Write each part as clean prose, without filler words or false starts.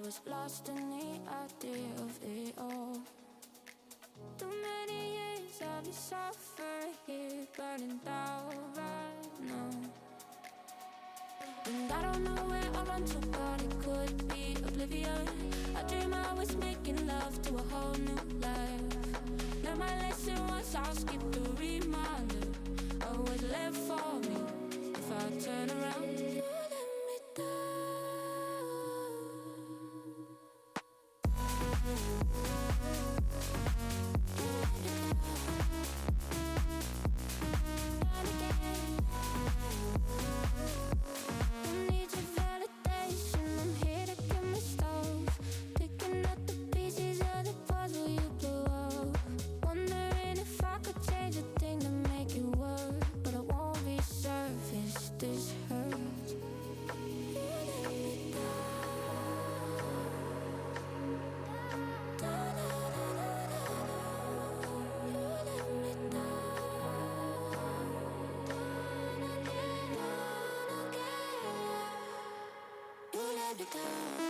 was lost in the idea of it all. Too many years I've been suffering here, burning down right now. And I don't know where I run to, but it could be oblivion. I dream I was making love to a whole new life. Learned my lesson once, I'll skip the reminder of what's left for me if I turn around. You let me down.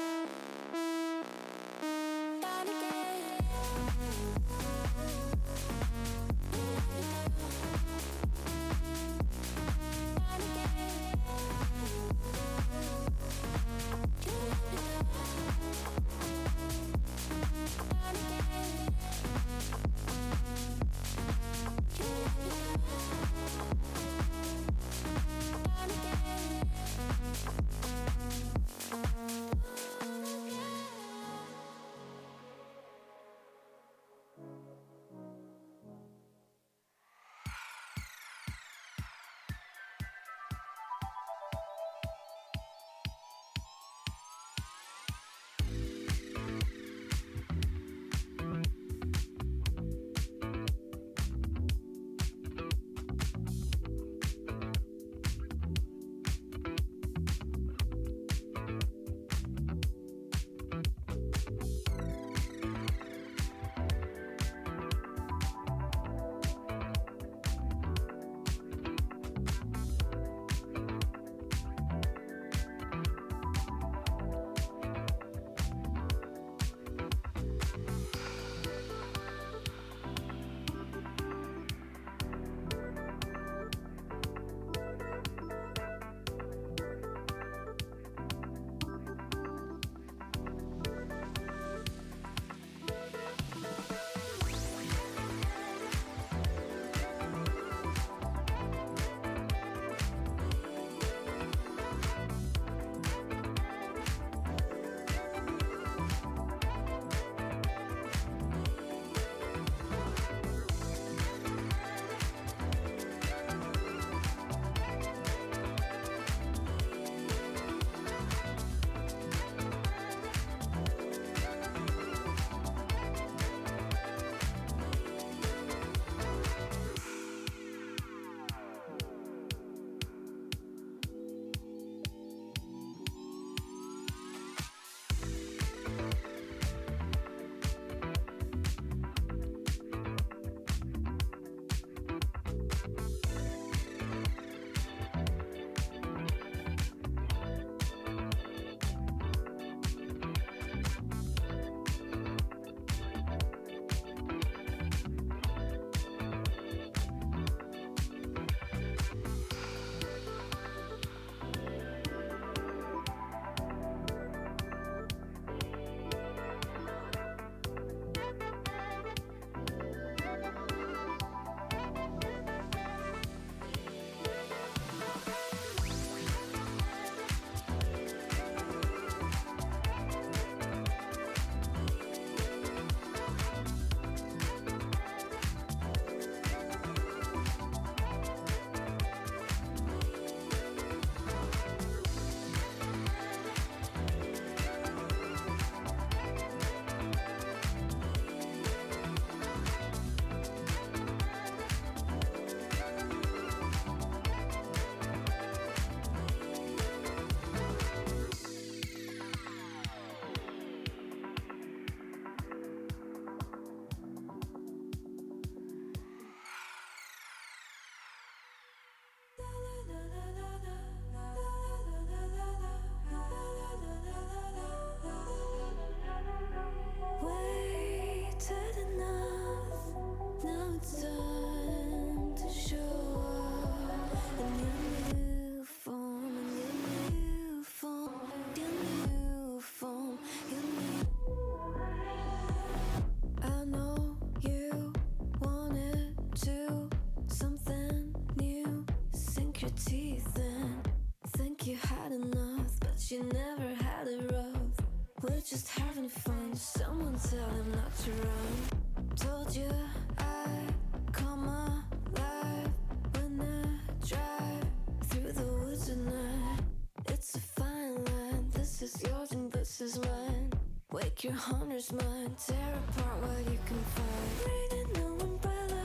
Your hundreds might tear apart what you can find. Reading no umbrella,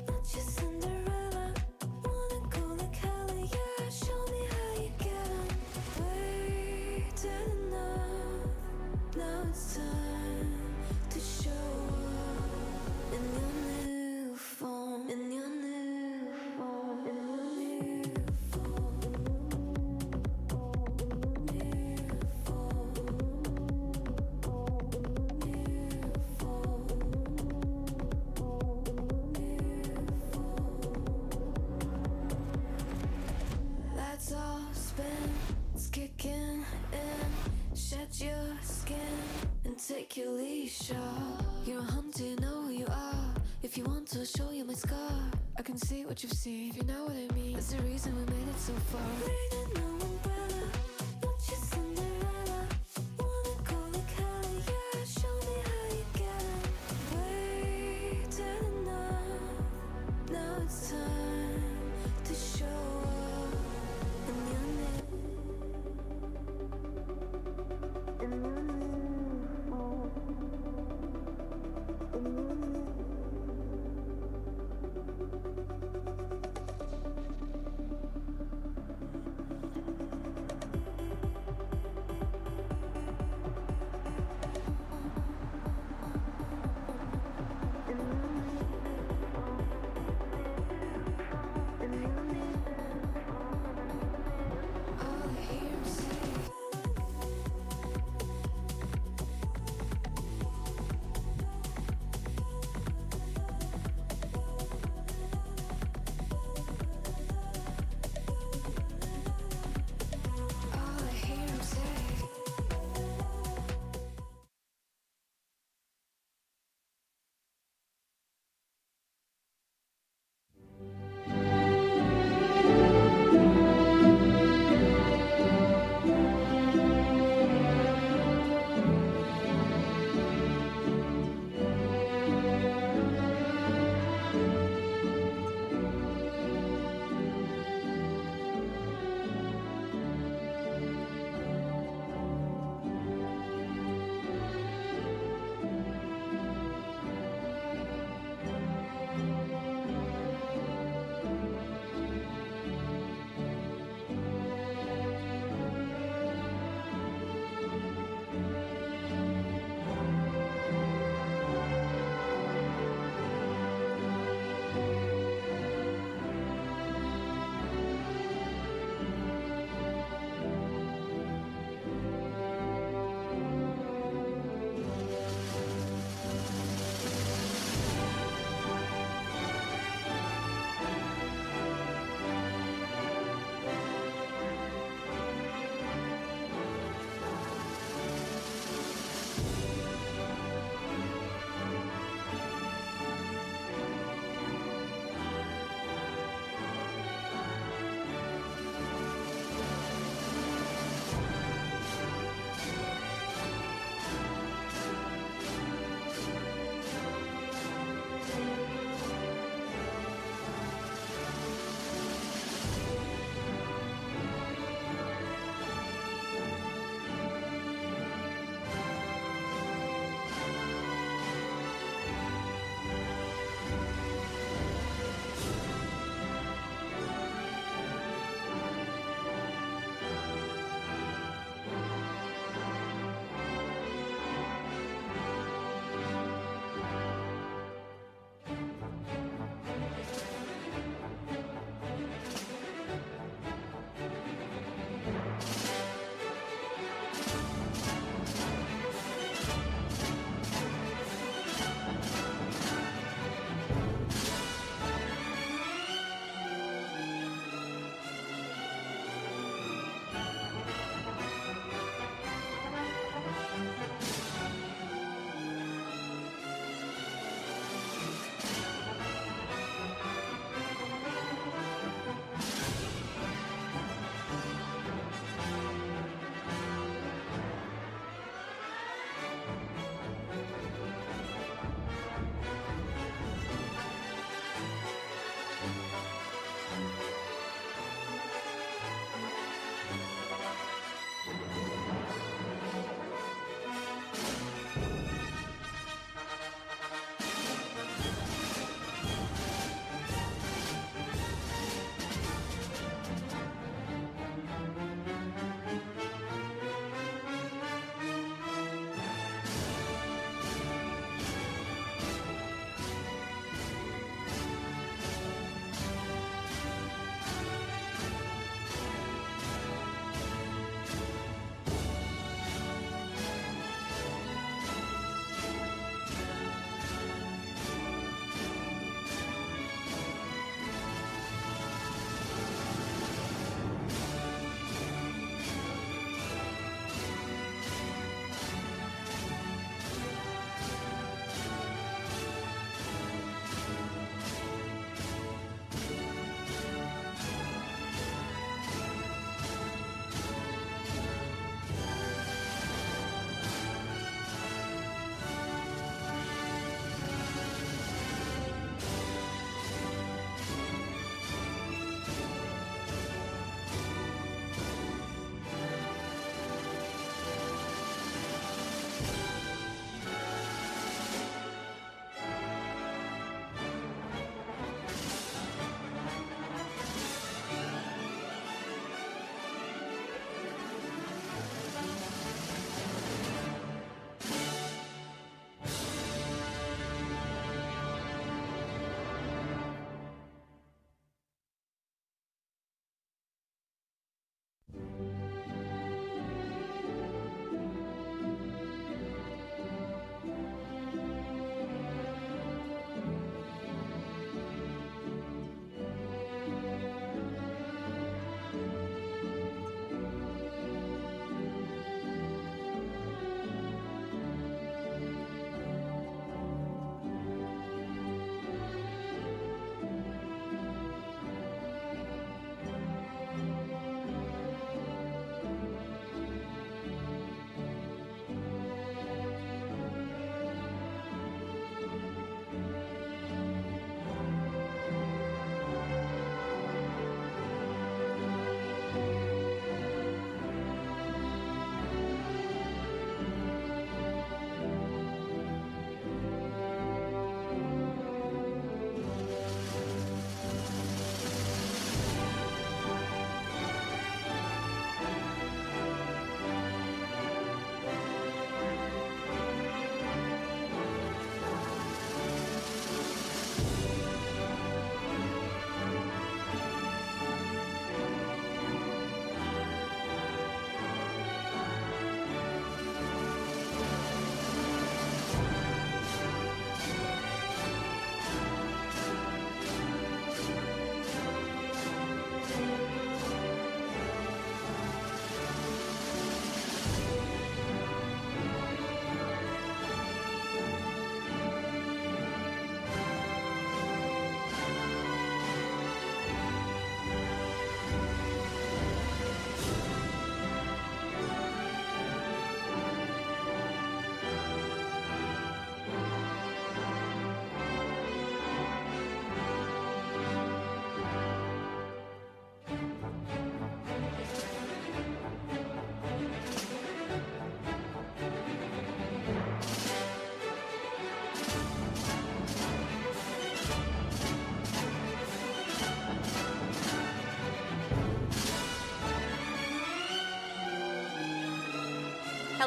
not your Cinderella. Wanna go like hella, yeah. Show me how you get on. Waited enough, now it's time to show up in your new form, in your new form, in your new form, in your new form. That's all spin, it's kicking in. Shed your skin and take your leash off. You're a hunter, you know who you are. If you want to show you my scar, I can see what you've seen. If you know what I mean, that's the reason we made it so far. Reading no umbrella, not your Cinderella. Wanna go like hella, yeah. Show me how you get on. Waited enough, now it's time to show up in your new, in your new form, in your new.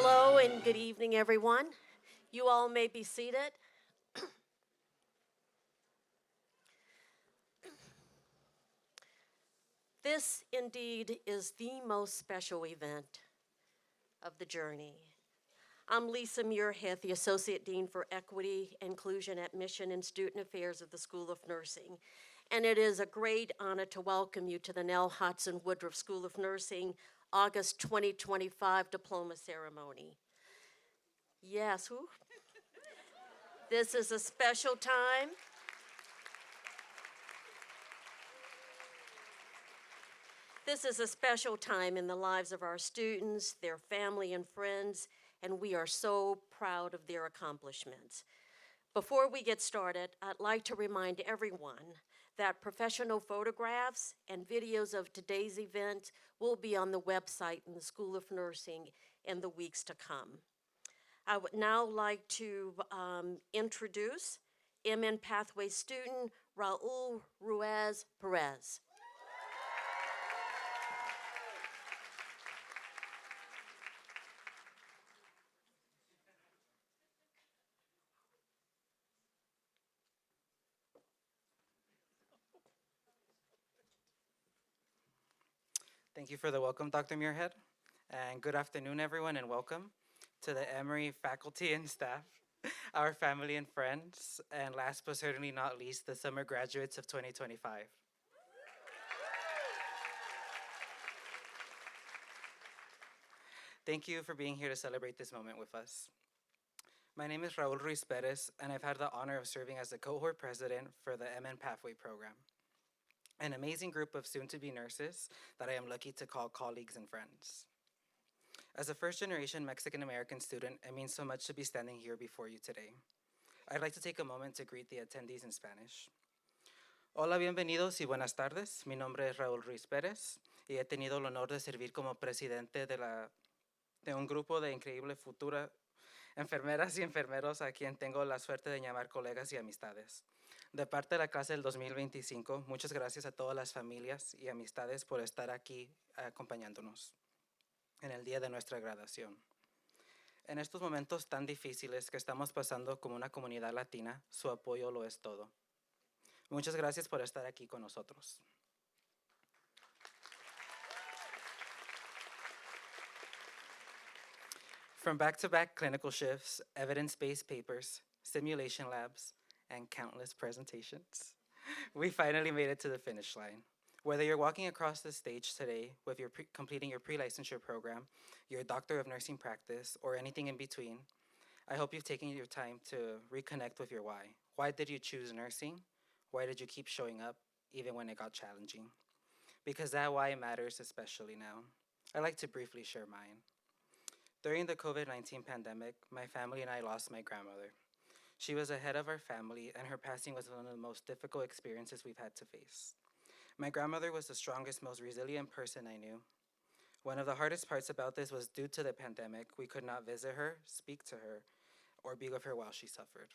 Hello and good evening, everyone. You all may be seated. This indeed is the most special event of the journey. I'm Lisa Muirhead, the Associate Dean for Equity, Inclusion, Admission, and Student Affairs of the School of Nursing. And it is a great honor to welcome you to the Nell Hodson Woodruff School of Nursing August 2025 Diploma Ceremony. Yes, who? This is a special time. This is a special time in the lives of our students, their family and friends, and we are so proud of their accomplishments. Before we get started, I'd like to remind everyone that professional photographs and videos of today's event will be on the website in the School of Nursing in the weeks to come. I would now like to introduce MN Pathway student Raul Ruiz Perez. Thank you for the welcome, Dr. Muirhead. And good afternoon, everyone, and welcome to the Emory faculty and staff, our family and friends, and last but certainly not least, the summer graduates of 2025. Thank you for being here to celebrate this moment with us. My name is Raul Ruiz Perez, and I've had the honor of serving as the cohort president for the MN Pathway program, an amazing group of soon-to-be nurses that I am lucky to call colleagues and friends. As a first-generation Mexican-American student, it means so much to be standing here before you today. I'd like to take a moment to greet the attendees in Spanish. Hola, bienvenidos y buenas tardes. Mi nombre es Raúl Ruiz Pérez y he tenido el honor de servir como presidente de un grupo de increíble futura enfermeras y enfermeros a quien tengo la suerte de llamar colegas y amistades. De parte de la clase del 2025, muchas gracias a todas las familias y amistades por estar aquí acompañándonos en el día de nuestra graduación. En estos momentos tan difíciles que estamos pasando como una comunidad latina, su apoyo lo es todo. Muchas gracias por estar aquí con nosotros. From back-to-back clinical shifts, evidence-based papers, simulation labs, and countless presentations, we finally made it to the finish line. Whether you're walking across the stage today with completing your pre-licensure program, your doctor of nursing practice, or anything in between, I hope you've taken your time to reconnect with your why. Why did you choose nursing? Why did you keep showing up, even when it got challenging? Because that why matters especially now. I'd like to briefly share mine. During the COVID-19 pandemic, my family and I lost my grandmother. She was the head of our family, and her passing was one of the most difficult experiences we've had to face. My grandmother was the strongest, most resilient person I knew. One of the hardest parts about this was due to the pandemic, we could not visit her, speak to her, or be with her while she suffered.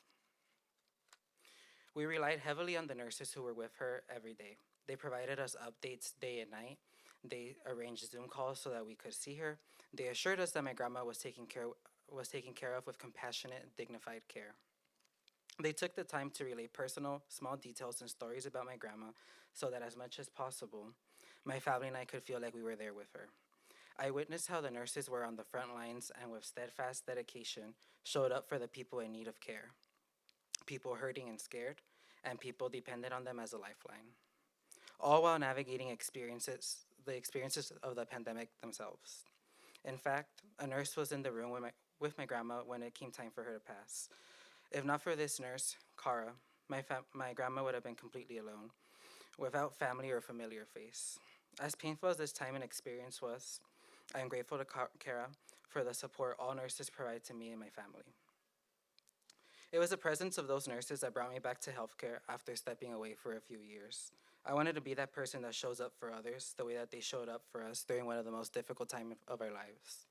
We relied heavily on the nurses who were with her every day. They provided us updates day and night. They arranged Zoom calls so that we could see her. They assured us that my grandma was taken care of with compassionate, dignified care. They took the time to relay personal, small details and stories about my grandma so that as much as possible, my family and I could feel like we were there with her. I witnessed how the nurses were on the front lines and with steadfast dedication showed up for the people in need of care, people hurting and scared, and people dependent on them as a lifeline, all while navigating the experiences of the pandemic themselves. In fact, a nurse was in the room with my grandma when it came time for her to pass. If not for this nurse, Cara, my grandma would have been completely alone, without family or familiar face. As painful as this time and experience was, I am grateful to Cara for the support all nurses provide to me and my family. It was the presence of those nurses that brought me back to healthcare after stepping away for a few years. I wanted to be that person that shows up for others the way that they showed up for us during one of the most difficult times of our lives.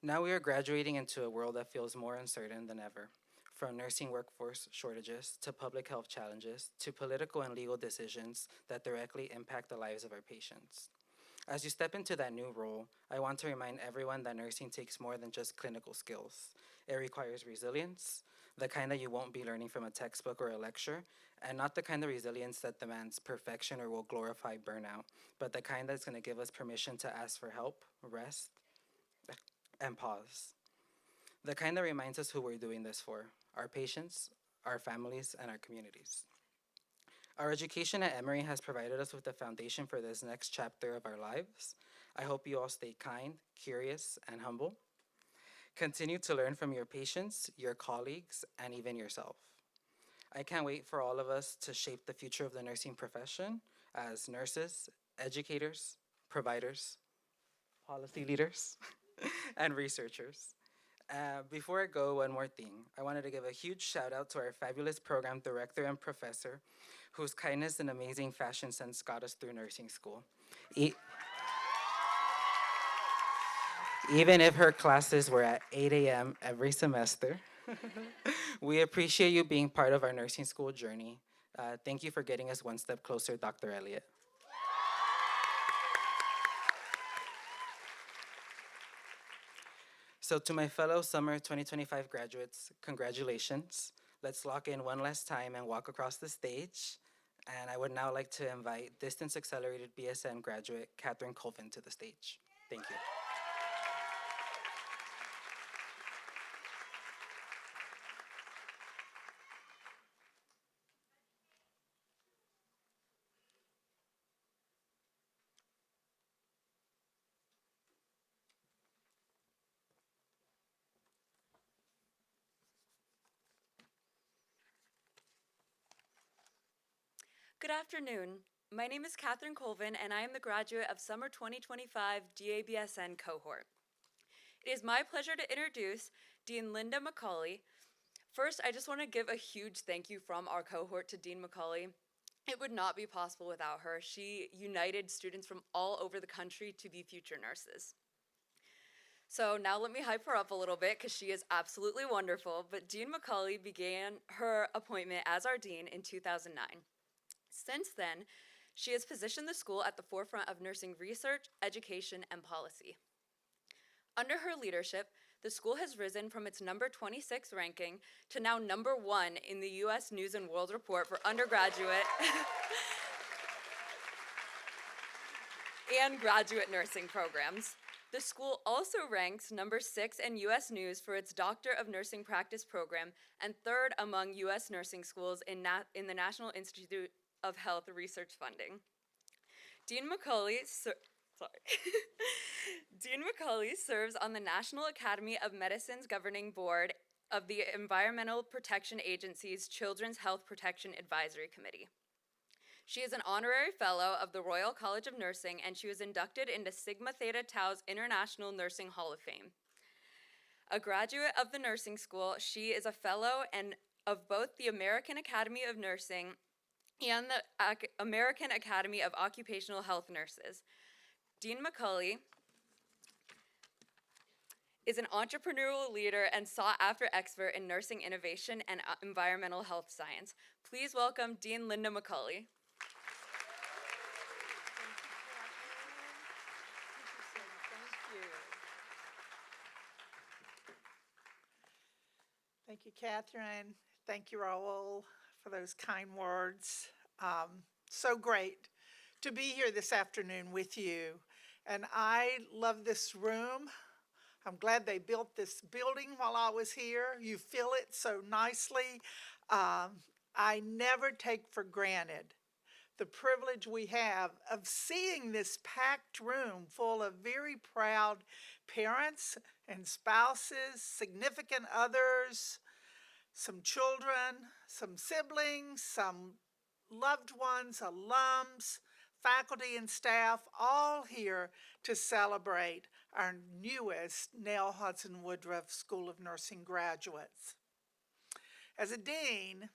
Now we are graduating into a world that feels more uncertain than ever, from nursing workforce shortages to public health challenges to political and legal decisions that directly impact the lives of our patients. As you step into that new role, I want to remind everyone that nursing takes more than just clinical skills. It requires resilience, the kind that you won't be learning from a textbook or a lecture, and not the kind of resilience that demands perfection or will glorify burnout, but the kind that's going to give us permission to ask for help, rest, and pause. The kind that reminds us who we're doing this for: our patients, our families, and our communities. Our education at Emory has provided us with the foundation for this next chapter of our lives. I hope you all stay kind, curious, and humble. Continue to learn from your patients, your colleagues, and even yourself. I can't wait for all of us to shape the future of the nursing profession as nurses, educators, providers, policy leaders, and researchers. Before I go, one more thing. I wanted to give a huge shout out to our fabulous program director and professor, whose kindness and amazing fashion sense got us through nursing school. E- Even if her classes were at 8 a.m. every semester, we appreciate you being part of our nursing school journey. Thank you for getting us one step closer, Dr. Elliott. So to my fellow summer 2025 graduates, congratulations. Let's lock in one last time and walk across the stage. And I would now like to invite Distance Accelerated BSN graduate Catherine Colvin to the stage. Thank you. Good afternoon. My name is Catherine Colvin, and I am the graduate of Summer 2025 DABSN cohort. It is my pleasure to introduce Dean Linda McCauley. First, I just want to give a huge thank you from our cohort to Dean McCauley. It would not be possible without her. She united students from all over the country to be future nurses. So now let me hype her up a little bit because she is absolutely wonderful. But Dean McCauley began her appointment as our dean in 2009. Since then, she has positioned the school at the forefront of nursing research, education, and policy. Under her leadership, the school has risen from its number 26 ranking to now number 1 in the U.S. News and World Report for undergraduate and graduate nursing programs. The school also ranks number 6 in U.S. News for its Doctor of Nursing Practice program and 3rd among U.S. nursing schools in the National Institute of Health research funding. Dean McCauley serves on the National Academy of Medicine's governing board of the Environmental Protection Agency's Children's Health Protection Advisory Committee. She is an honorary fellow of the Royal College of Nursing, and she was inducted into Sigma Theta Tau's International Nursing Hall of Fame. A graduate of the nursing school, she is a fellow and of both the American Academy of Nursing and the American Academy of Occupational Health Nurses. Dean McCauley is an entrepreneurial leader and sought-after expert in nursing innovation and environmental health science. Please welcome Dean Linda McCauley. Thank you, Catherine. Thank you, Raul, for those kind words. So great to be here this afternoon with you. And I love this room. I'm glad they built this building while I was here. You fill it so nicely. I never take for granted the privilege we have of seeing this packed room full of very proud parents and spouses, significant others, some children, some siblings, some loved ones, alums, faculty and staff, all here to celebrate our newest Nell Hudson Woodruff School of Nursing graduates. As a dean,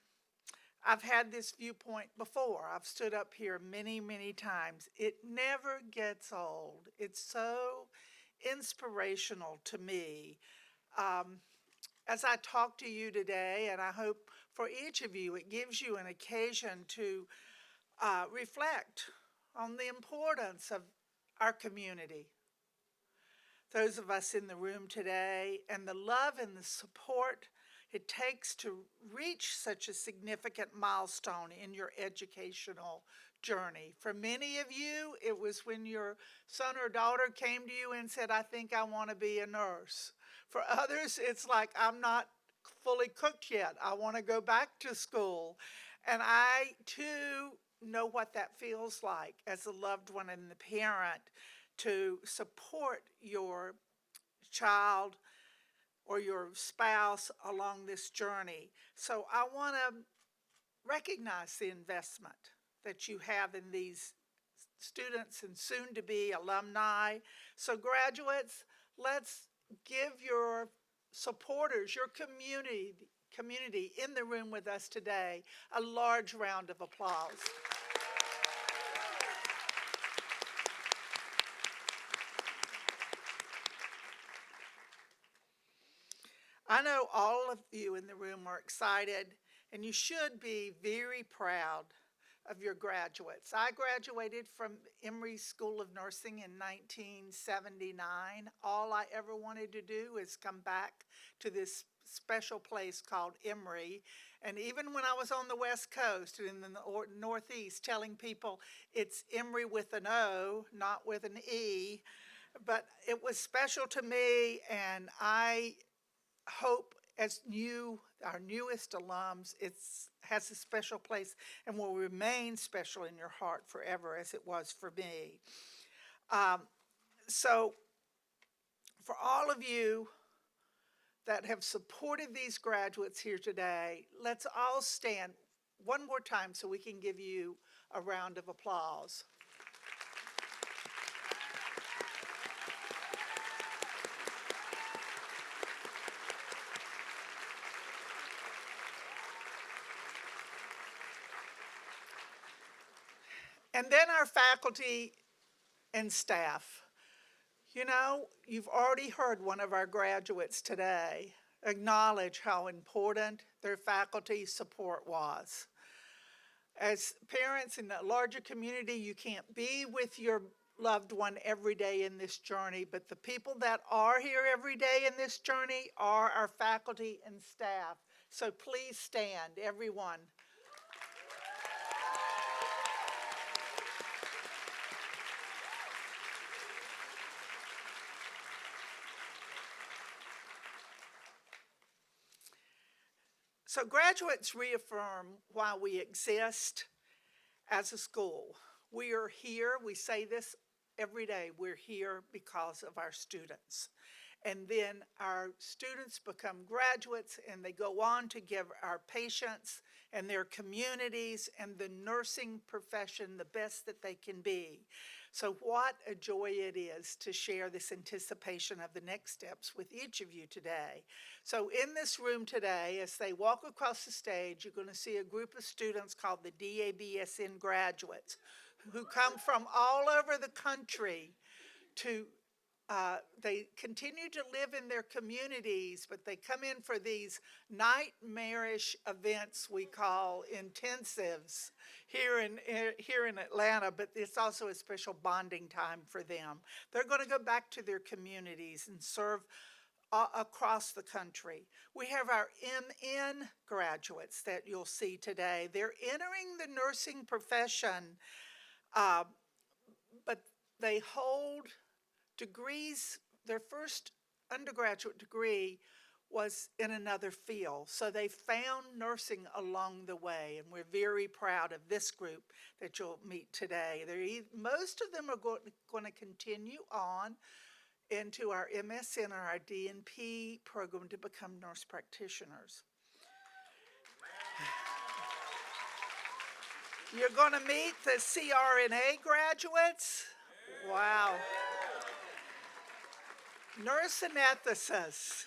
I've had this viewpoint before. I've stood up here many, many times. It never gets old. It's so inspirational to me. As I talk to you today, and I hope for each of you, it gives you an occasion to reflect on the importance of our community, those of us in the room today, and the love and the support it takes to reach such a significant milestone in your educational journey. For many of you, it was when your son or daughter came to you and said, I think I want to be a nurse. For others, it's like, I'm not fully cooked yet. I want to go back to school. And I, too, know what that feels like as a loved one and the parent to support your child or your spouse along this journey. So I want to recognize the investment that you have in these students and soon to be alumni. So graduates, let's give your supporters, your community in the room with us today a large round of applause. I know all of you in the room are excited, and you should be very proud of your graduates. I graduated from Emory School of Nursing in 1979. All I ever wanted to do is come back to this special place called Emory. And even when I was on the West Coast and in the Northeast telling people it's Emory with an O, not with an E, but it was special to me, and I hope as our newest alums, it has a special place and will remain special in your heart forever as it was for me. So for all of you that have supported these graduates here today, let's all stand one more time so we can give you a round of applause. And then our faculty and staff. You know, you've already heard one of our graduates today acknowledge how important their faculty support was. As parents in a larger community, you can't be with your loved one every day in this journey, but the people that are here every day in this journey are our faculty and staff. So please stand, everyone. So graduates reaffirm why we exist as a school. We are here, we say this every day, we're here because of our students. And then our students become graduates and they go on to give our patients and their communities and the nursing profession the best that they can be. So what a joy it is to share this anticipation of the next steps with each of you today. So in this room today, as they walk across the stage, you're going to see a group of students called the DABSN graduates who come from all over the country to they continue to live in their communities, but they come in for these nightmarish events we call intensives here in Atlanta, but it's also a special bonding time for them. They're going to go back to their communities and serve across the country. We have our MN graduates that you'll see today. They're entering the nursing profession, but they hold degrees. Their first undergraduate degree was in another field, so they found nursing along the way, and we're very proud of this group that you'll meet today. Most of them are going to continue on into our MSN or our DNP program to become nurse practitioners. You're going to meet the CRNA graduates. Wow. Nurse anesthetist.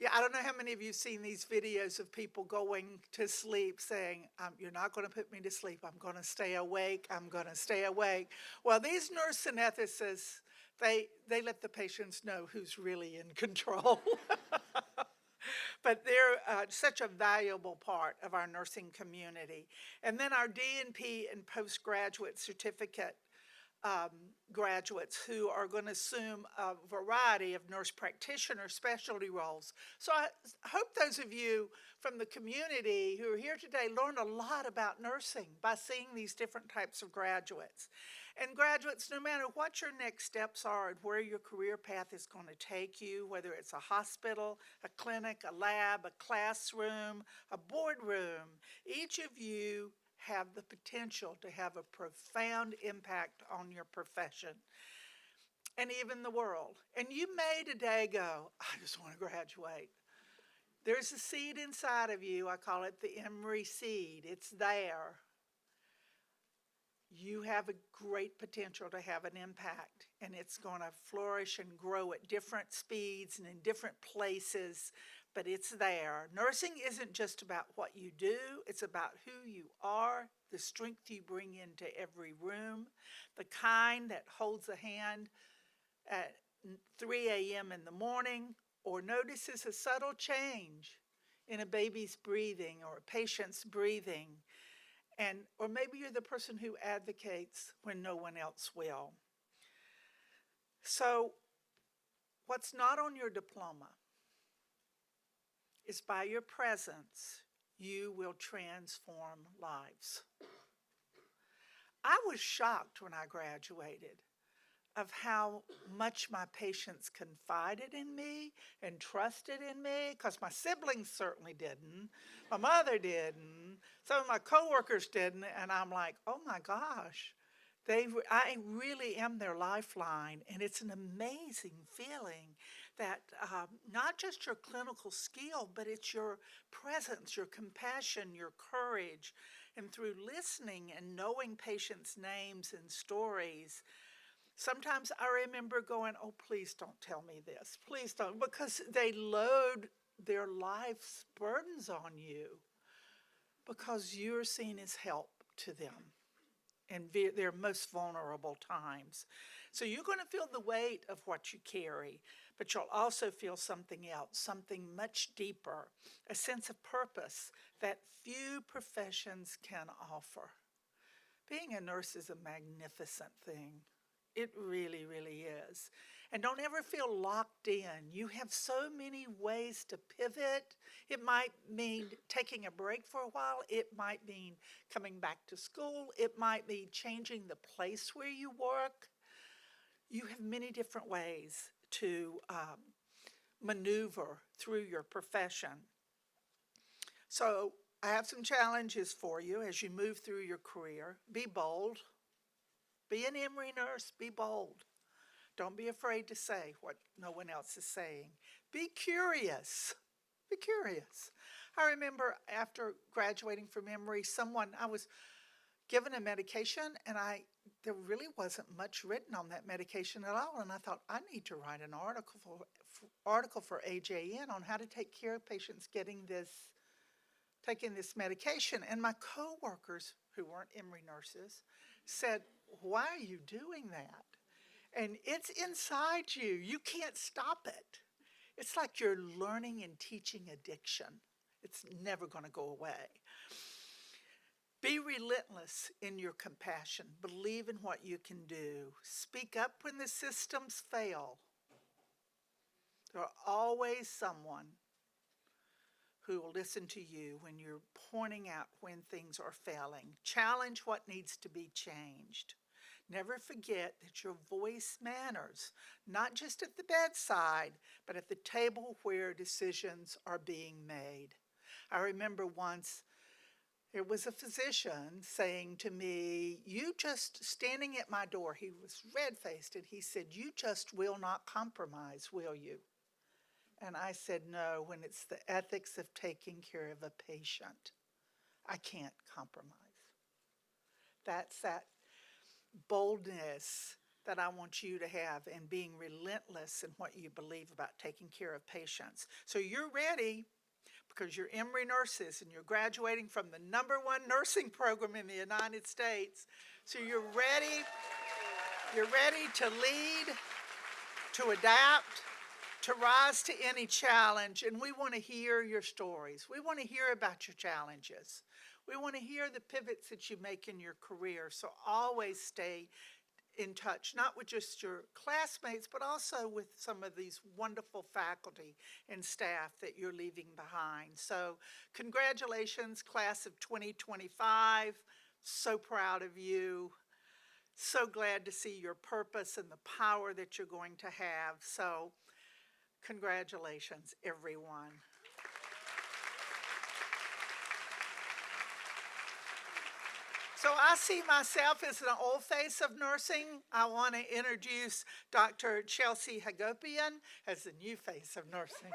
Yeah, I don't know how many of you have seen these videos of people going to sleep saying, you're not going to put me to sleep. I'm going to stay awake. I'm going to stay awake. Well, these nurse anesthetists, they let the patients know who's really in control. But they're such a valuable part of our nursing community. And then our DNP and postgraduate certificate graduates who are going to assume a variety of nurse practitioner specialty roles. So I hope those of you from the community who are here today learned a lot about nursing by seeing these different types of graduates. And graduates, no matter what your next steps are and where your career path is going to take you, whether it's a hospital, a clinic, a lab, a classroom, a boardroom, each of you have the potential to have a profound impact on your profession and even the world. And you may today go, I just want to graduate. There's a seed inside of you. I call it the Emory seed. It's there. You have a great potential to have an impact, and it's going to flourish and grow at different speeds and in different places, but it's there. Nursing isn't just about what you do, it's about who you are, the strength you bring into every room, the kind that holds a hand at 3 a.m. in the morning or notices a subtle change in a baby's breathing or a patient's breathing. Or maybe you're the person who advocates when no one else will. So what's not on your diploma is by your presence, you will transform lives. I was shocked when I graduated of how much my patients confided in me and trusted in me, because my siblings certainly didn't, my mother didn't, some of my coworkers didn't, and I'm like, oh my gosh, I really am their lifeline, and it's an amazing feeling that not just your clinical skill, but it's your presence, your compassion, your courage, and through listening and knowing patients' names and stories. Sometimes I remember going, oh, please don't tell me this. Please don't, because they load their life's burdens on you because you're seen as help to them in their most vulnerable times. So you're going to feel the weight of what you carry, but you'll also feel something else, something much deeper, a sense of purpose that few professions can offer. Being a nurse is a magnificent thing. It really, really is. And don't ever feel locked in. You have so many ways to pivot. It might mean taking a break for a while. It might mean coming back to school. It might be changing the place where you work. You have many different ways to maneuver through your profession. So I have some challenges for you as you move through your career. Be bold. Be an Emory nurse, be bold. Don't be afraid to say what no one else is saying. Be curious. Be curious. I remember after graduating from Emory, I was given a medication, and there really wasn't much written on that medication at all. And I thought, I need to write an article for AJN on how to take care of patients taking this medication. And my coworkers, who weren't Emory nurses, said, why are you doing that? And it's inside you. You can't stop it. It's like you're learning and teaching addiction. It's never going to go away. Be relentless in your compassion. Believe in what you can do. Speak up when the systems fail. There are always someone who will listen to you when you're pointing out when things are failing. Challenge what needs to be changed. Never forget that your voice matters, not just at the bedside, but at the table where decisions are being made. I remember once there was a physician saying to me, you just standing at my door, he was red-faced, and he said, you just will not compromise, will you? And I said, no, when it's the ethics of taking care of a patient, I can't compromise. That's that boldness that I want you to have in being relentless in what you believe about taking care of patients. So you're ready because you're Emory nurses and you're graduating from the #1 nursing program in the United States. So you're ready to lead, to adapt, to rise to any challenge, and we want to hear your stories. We want to hear about your challenges. We want to hear the pivots that you make in your career, so always stay in touch, not with just your classmates, but also with some of these wonderful faculty and staff that you're leaving behind. So congratulations, class of 2025. So proud of you. So glad to see your purpose and the power that you're going to have. So congratulations, everyone. So I see myself as an old face of nursing. I want to introduce Dr. Chelsea Hagopian as the new face of nursing.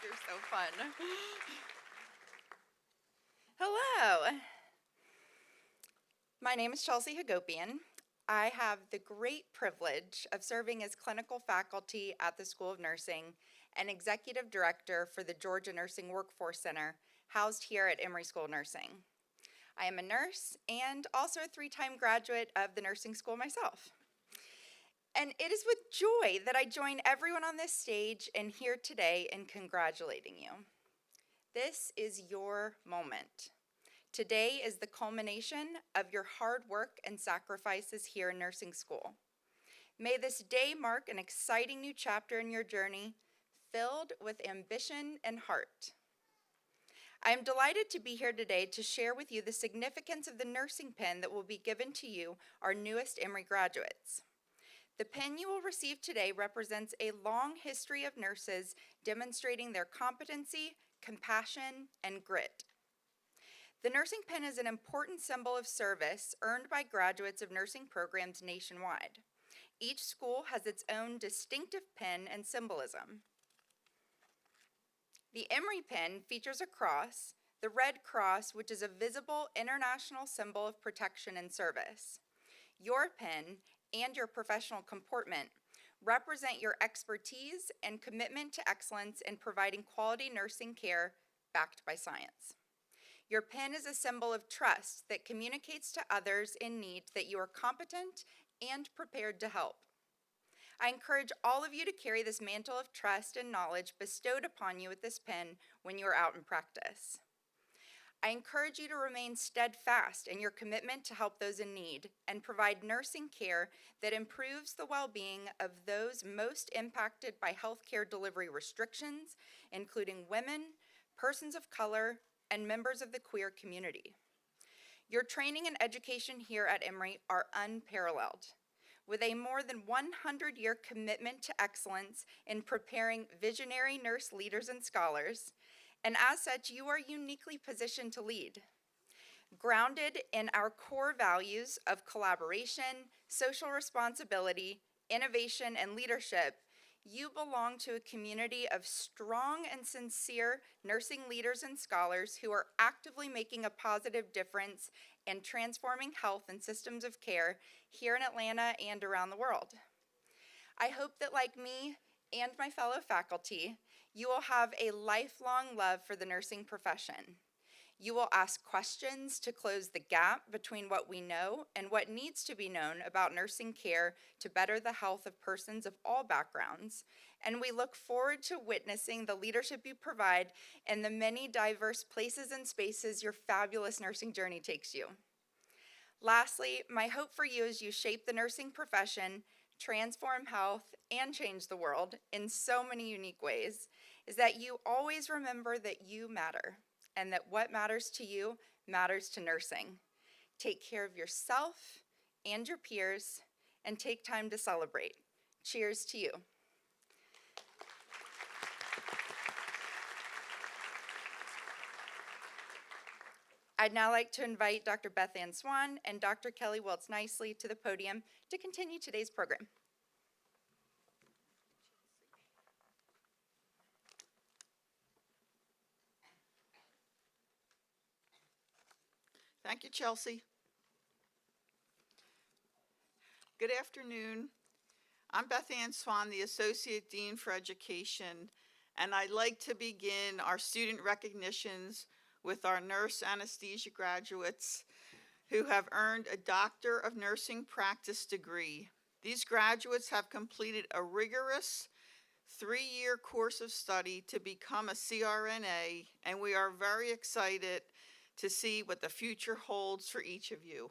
You're so fun. Hello. My name is Chelsea Hagopian. I have the great privilege of serving as clinical faculty at the School of Nursing and executive director for the Georgia Nursing Workforce Center, housed here at Emory School of Nursing. I am a nurse and also a 3-time graduate of the nursing school myself. And it is with joy that I join everyone on this stage and here today in congratulating you. This is your moment. Today is the culmination of your hard work and sacrifices here in nursing school. May this day mark an exciting new chapter in your journey, filled with ambition and heart. I am delighted to be here today to share with you the significance of the nursing pin that will be given to you, our newest Emory graduates. The pin you will receive today represents a long history of nurses demonstrating their competency, compassion, and grit. The nursing pin is an important symbol of service earned by graduates of nursing programs nationwide. Each school has its own distinctive pin and symbolism. The Emory pin features a cross, the Red Cross, which is a visible international symbol of protection and service. Your pin and your professional comportment represent your expertise and commitment to excellence in providing quality nursing care backed by science. Your pin is a symbol of trust that communicates to others in need that you are competent and prepared to help. I encourage all of you to carry this mantle of trust and knowledge bestowed upon you with this pin when you are out in practice. I encourage you to remain steadfast in your commitment to help those in need and provide nursing care that improves the well-being of those most impacted by healthcare delivery restrictions, including women, persons of color, and members of the queer community. Your training and education here at Emory are unparalleled, with a more than 100-year commitment to excellence in preparing visionary nurse leaders and scholars, and as such, you are uniquely positioned to lead. Grounded in our core values of collaboration, social responsibility, innovation, and leadership, you belong to a community of strong and sincere nursing leaders and scholars who are actively making a positive difference in transforming health and systems of care here in Atlanta and around the world. I hope that, like me and my fellow faculty, you will have a lifelong love for the nursing profession. You will ask questions to close the gap between what we know and what needs to be known about nursing care to better the health of persons of all backgrounds, and we look forward to witnessing the leadership you provide in the many diverse places and spaces your fabulous nursing journey takes you. Lastly, my hope for you as you shape the nursing profession, transform health, and change the world in so many unique ways is that you always remember that you matter, and that what matters to you matters to nursing. Take care of yourself and your peers, and take time to celebrate. Cheers to you. I'd now like to invite Dr. Beth Ann Swan and Dr. Kelly Welts-Nicely to the podium to continue today's program. Thank you, Chelsea. Good afternoon. I'm Beth Ann Swan, the Associate Dean for Education, and I'd like to begin our student recognitions with our nurse anesthesia graduates who have earned a Doctor of Nursing Practice degree. These graduates have completed a rigorous 3-year course of study to become a CRNA, and we are very excited to see what the future holds for each of you.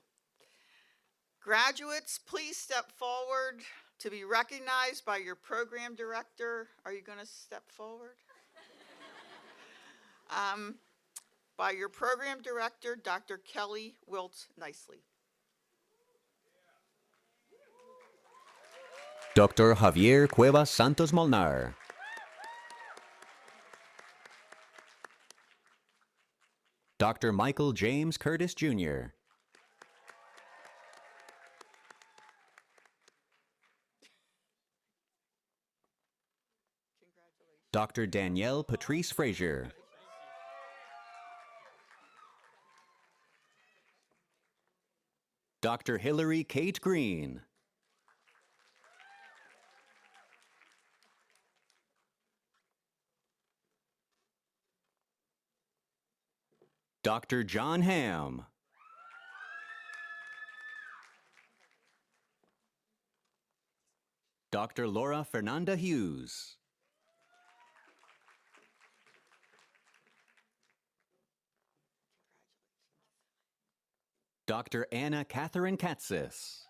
Graduates, please step forward to be recognized by your program director. Are you going to step forward? By your program director, Dr. Kelly Wiltz Nicely. Dr. Javier Cuevas Santos Molnar. Dr. Michael James Curtis Jr. Dr. Danielle Patrice Frazier. Dr. Hillary Kate Green. Dr. John Ham. Dr. Laura Fernanda Hughes. Dr. Anna Catherine Katsis.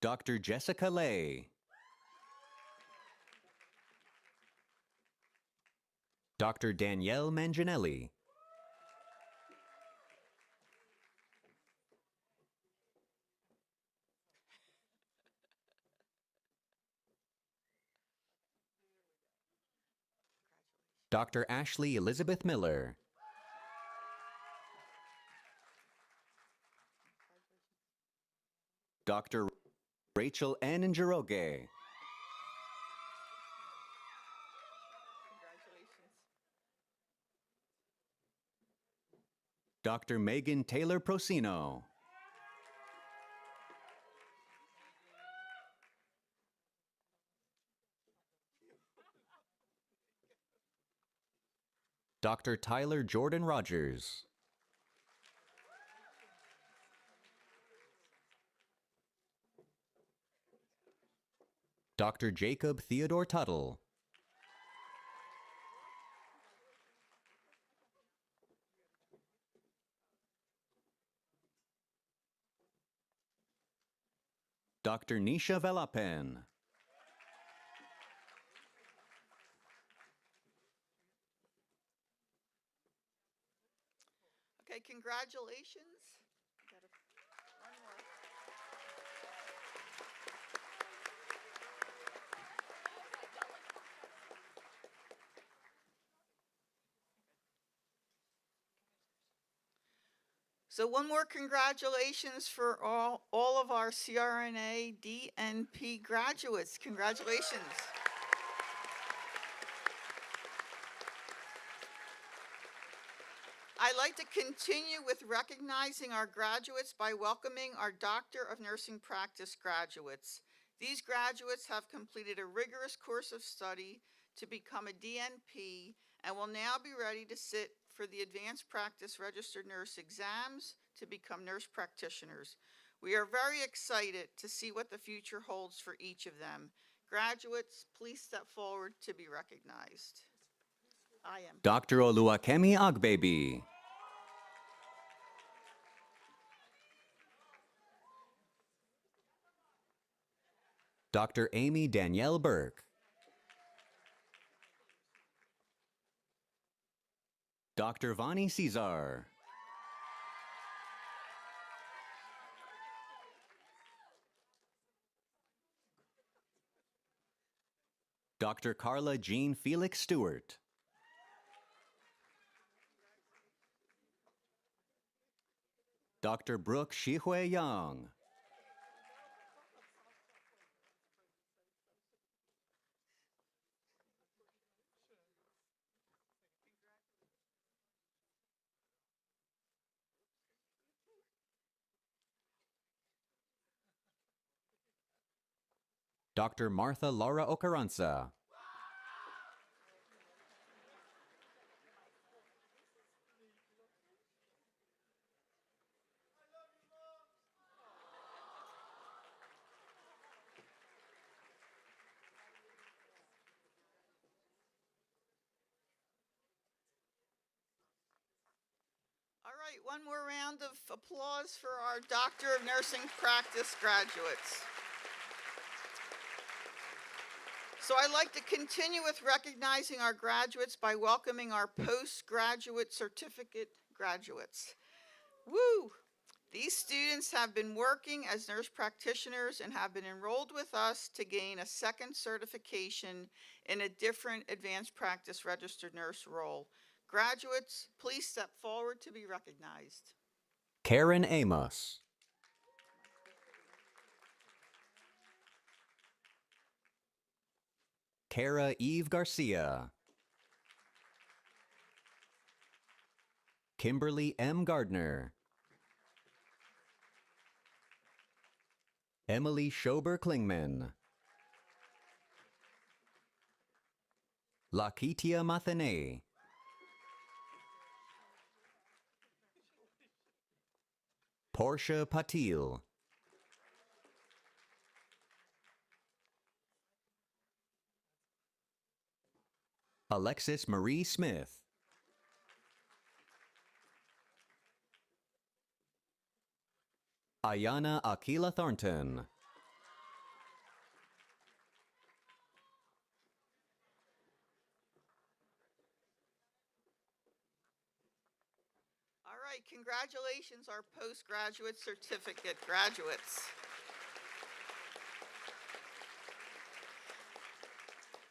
Dr. Jessica Lay. Dr. Danielle Manginelli. Dr. Ashley Elizabeth Miller. Dr. Rachel N. Njoroge. Dr. Megan Taylor Procino. Dr. Tyler Jordan Rogers. Dr. Jacob Theodore Tuttle. Dr. Nisha Velapen. Okay, congratulations. One more. So one more congratulations for all of our CRNA DNP graduates. Congratulations. I'd like to continue with recognizing our graduates by welcoming our Doctor of Nursing Practice graduates. These graduates have completed a rigorous course of study to become a DNP and will now be ready to sit for the Advanced Practice Registered Nurse exams to become nurse practitioners. We are very excited to see what the future holds for each of them. Graduates, please step forward to be recognized. I am. Dr. Oluwakemi Agbebi. Dr. Amy Danielle Burke. Dr. Vani Cesar. Dr. Carla Jean Felix Stewart. Dr. Brooke Shihui Yang. Dr. Martha Laura Ocaranza. one more round of applause for our Doctor of Nursing Practice graduates. So I'd like to continue with recognizing our graduates by welcoming our postgraduate certificate graduates. Woo! These students have been working as nurse practitioners and have been enrolled with us to gain a second certification in a different advanced practice registered nurse role. Graduates, please step forward to be recognized. Karen Amos. Kara Eve Garcia. Kimberly M. Gardner. Emily Schober Klingman. Lakitia Mathene. Portia Patil. Alexis Marie Smith. Ayana Akila Thornton. All right, congratulations, our postgraduate certificate graduates.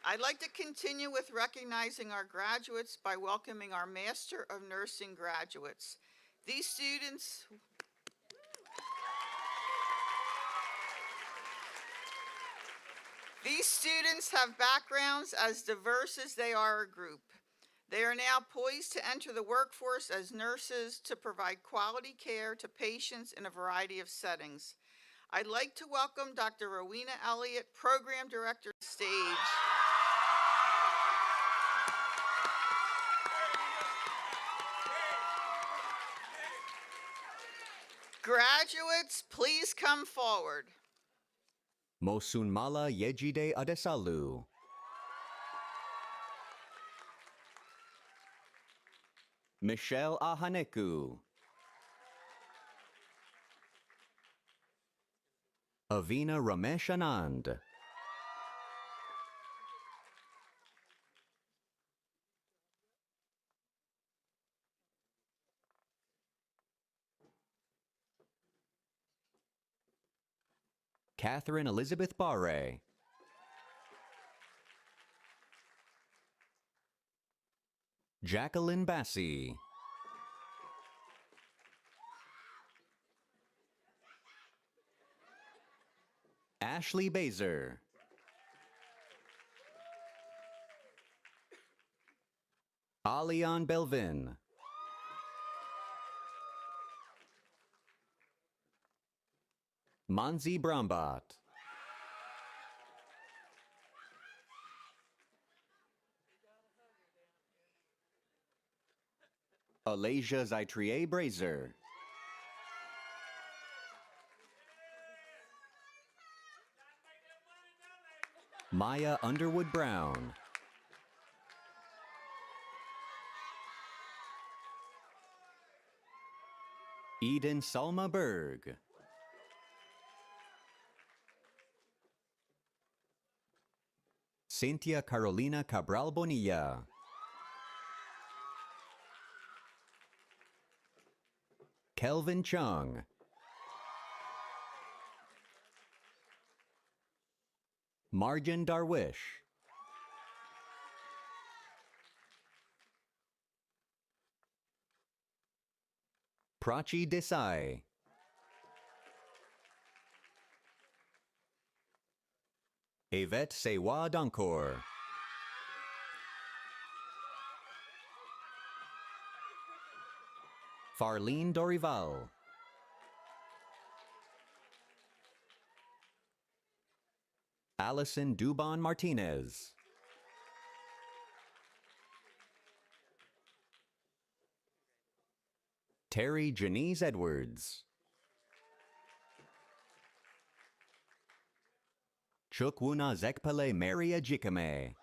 I'd like to continue with recognizing our graduates by welcoming our Master of Nursing graduates. These students have backgrounds as diverse as they are a group. They are now poised to enter the workforce as nurses to provide quality care to patients in a variety of settings. I'd like to welcome Dr. Rowena Elliott, Program Director, to the stage. Graduates, please come forward. Mosunmala Yejide Adesalu. Michelle Ahaneku. Avina Ramesh Anand. Catherine Elizabeth Barre. Jacqueline Bassi. Ashley Bazer. Alian Belvin. Manzi Brambat. Alasia Zaitrier Brazer. Maya Underwood Brown. Eden Salma Berg. Cynthia Carolina Cabral Bonilla. Kelvin Chung. Marjan Darwish. Prachi Desai. Yvette Sewa Dankor. Farlene Dorival. Allison Dubon Martinez. Terry Janice Edwards. Chukwuna Zekpele Maria Jikame.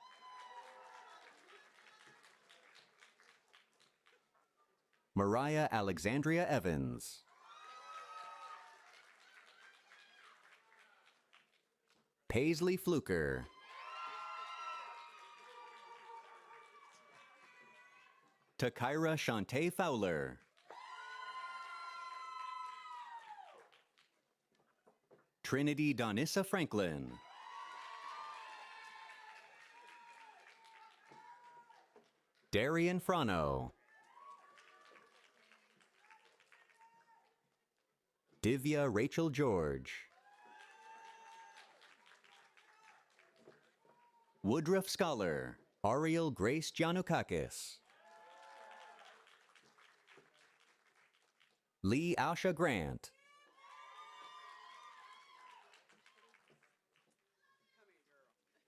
Mariah Alexandria Evans. Paisley Fluker. Takira Shantae Fowler. Trinity Donissa Franklin. Darian Frano. Divya Rachel George. Woodruff Scholar. Ariel Grace Janukakis. Lee Asha Grant.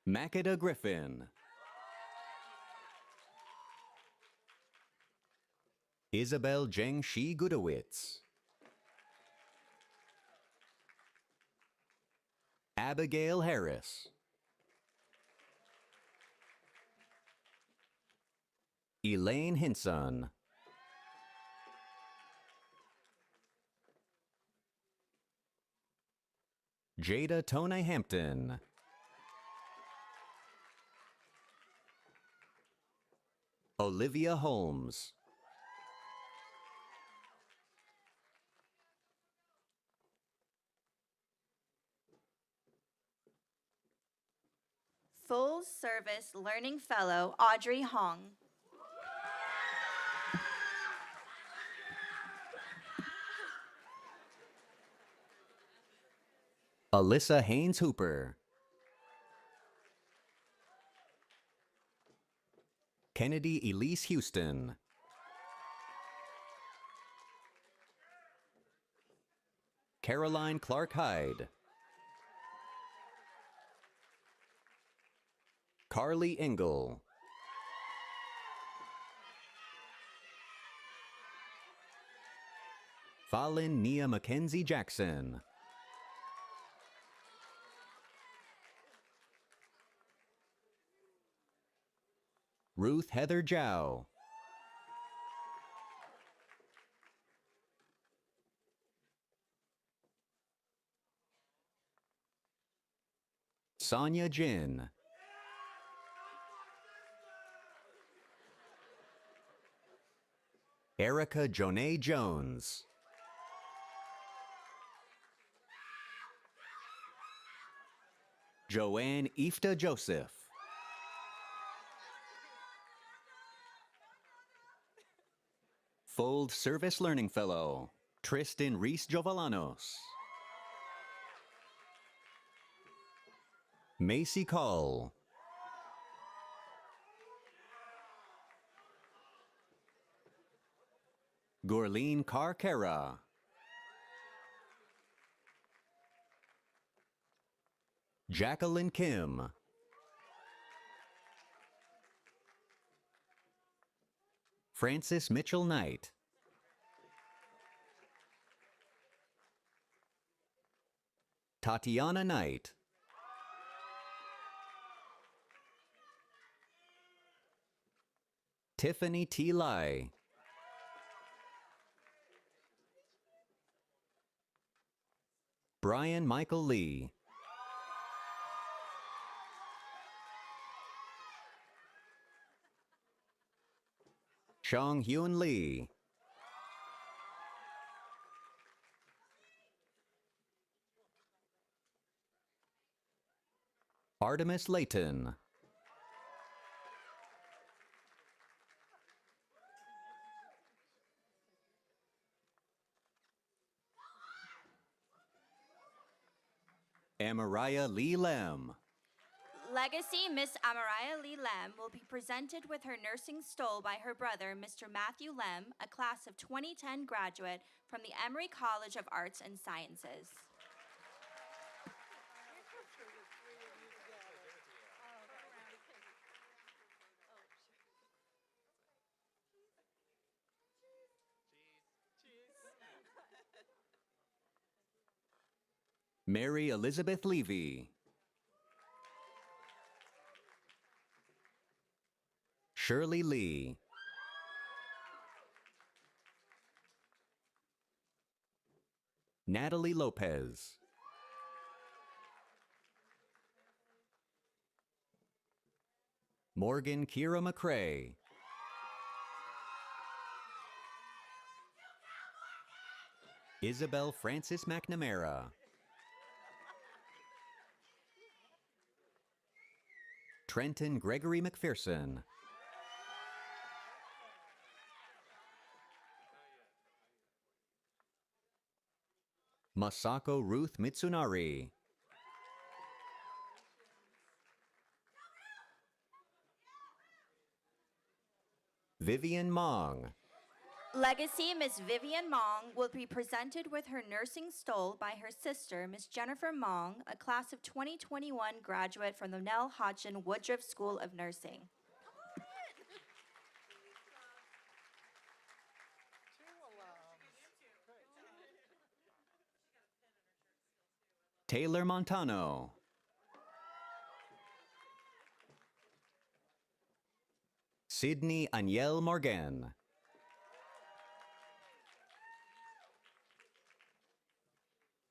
Makeda Griffin. Isabel Zheng Shi Gudowitz. Abigail Harris. Elaine Hinson. Jada Tone Hampton. Olivia Holmes. Full Service Learning Fellow Audrey Hong. Alyssa Haynes Hooper. Kennedy Elise Houston. Caroline Clark Hyde. Carly Engel. Fallon Nia Mackenzie Jackson. Ruth Heather Jow. Sonia Jin. Erica Jonay Jones. Joanne Ifta Joseph. Full Service Learning Fellow, Tristan Reese Jovalanos. Macy Call. Gorleen Carcara. Jacqueline Kim. Francis Mitchell Knight. Tatiana Knight. Tiffany T. Lai. Brian Michael Lee. Chong Hyun Lee. Artemis Layton. Amariah Lee Lem. Legacy Miss Amariah Lee Lem will be presented with her nursing stole by her brother, Mr. Matthew Lem, a class of 2010 graduate from the Emory College of Arts and Sciences. Mary Elizabeth Levy. Shirley Lee. Natalie Lopez. Morgan Kira McCrae. Isabel Francis McNamara. Trenton Gregory McPherson. Masako Ruth Mitsunari. Vivian Mong. Legacy Miss Vivian Mong will be presented with her nursing stole by her sister, Miss Jennifer Mong, a class of 2021 graduate from the Nell Hodgson Woodruff School of Nursing. Taylor Montano. Sydney Aniel Morgan.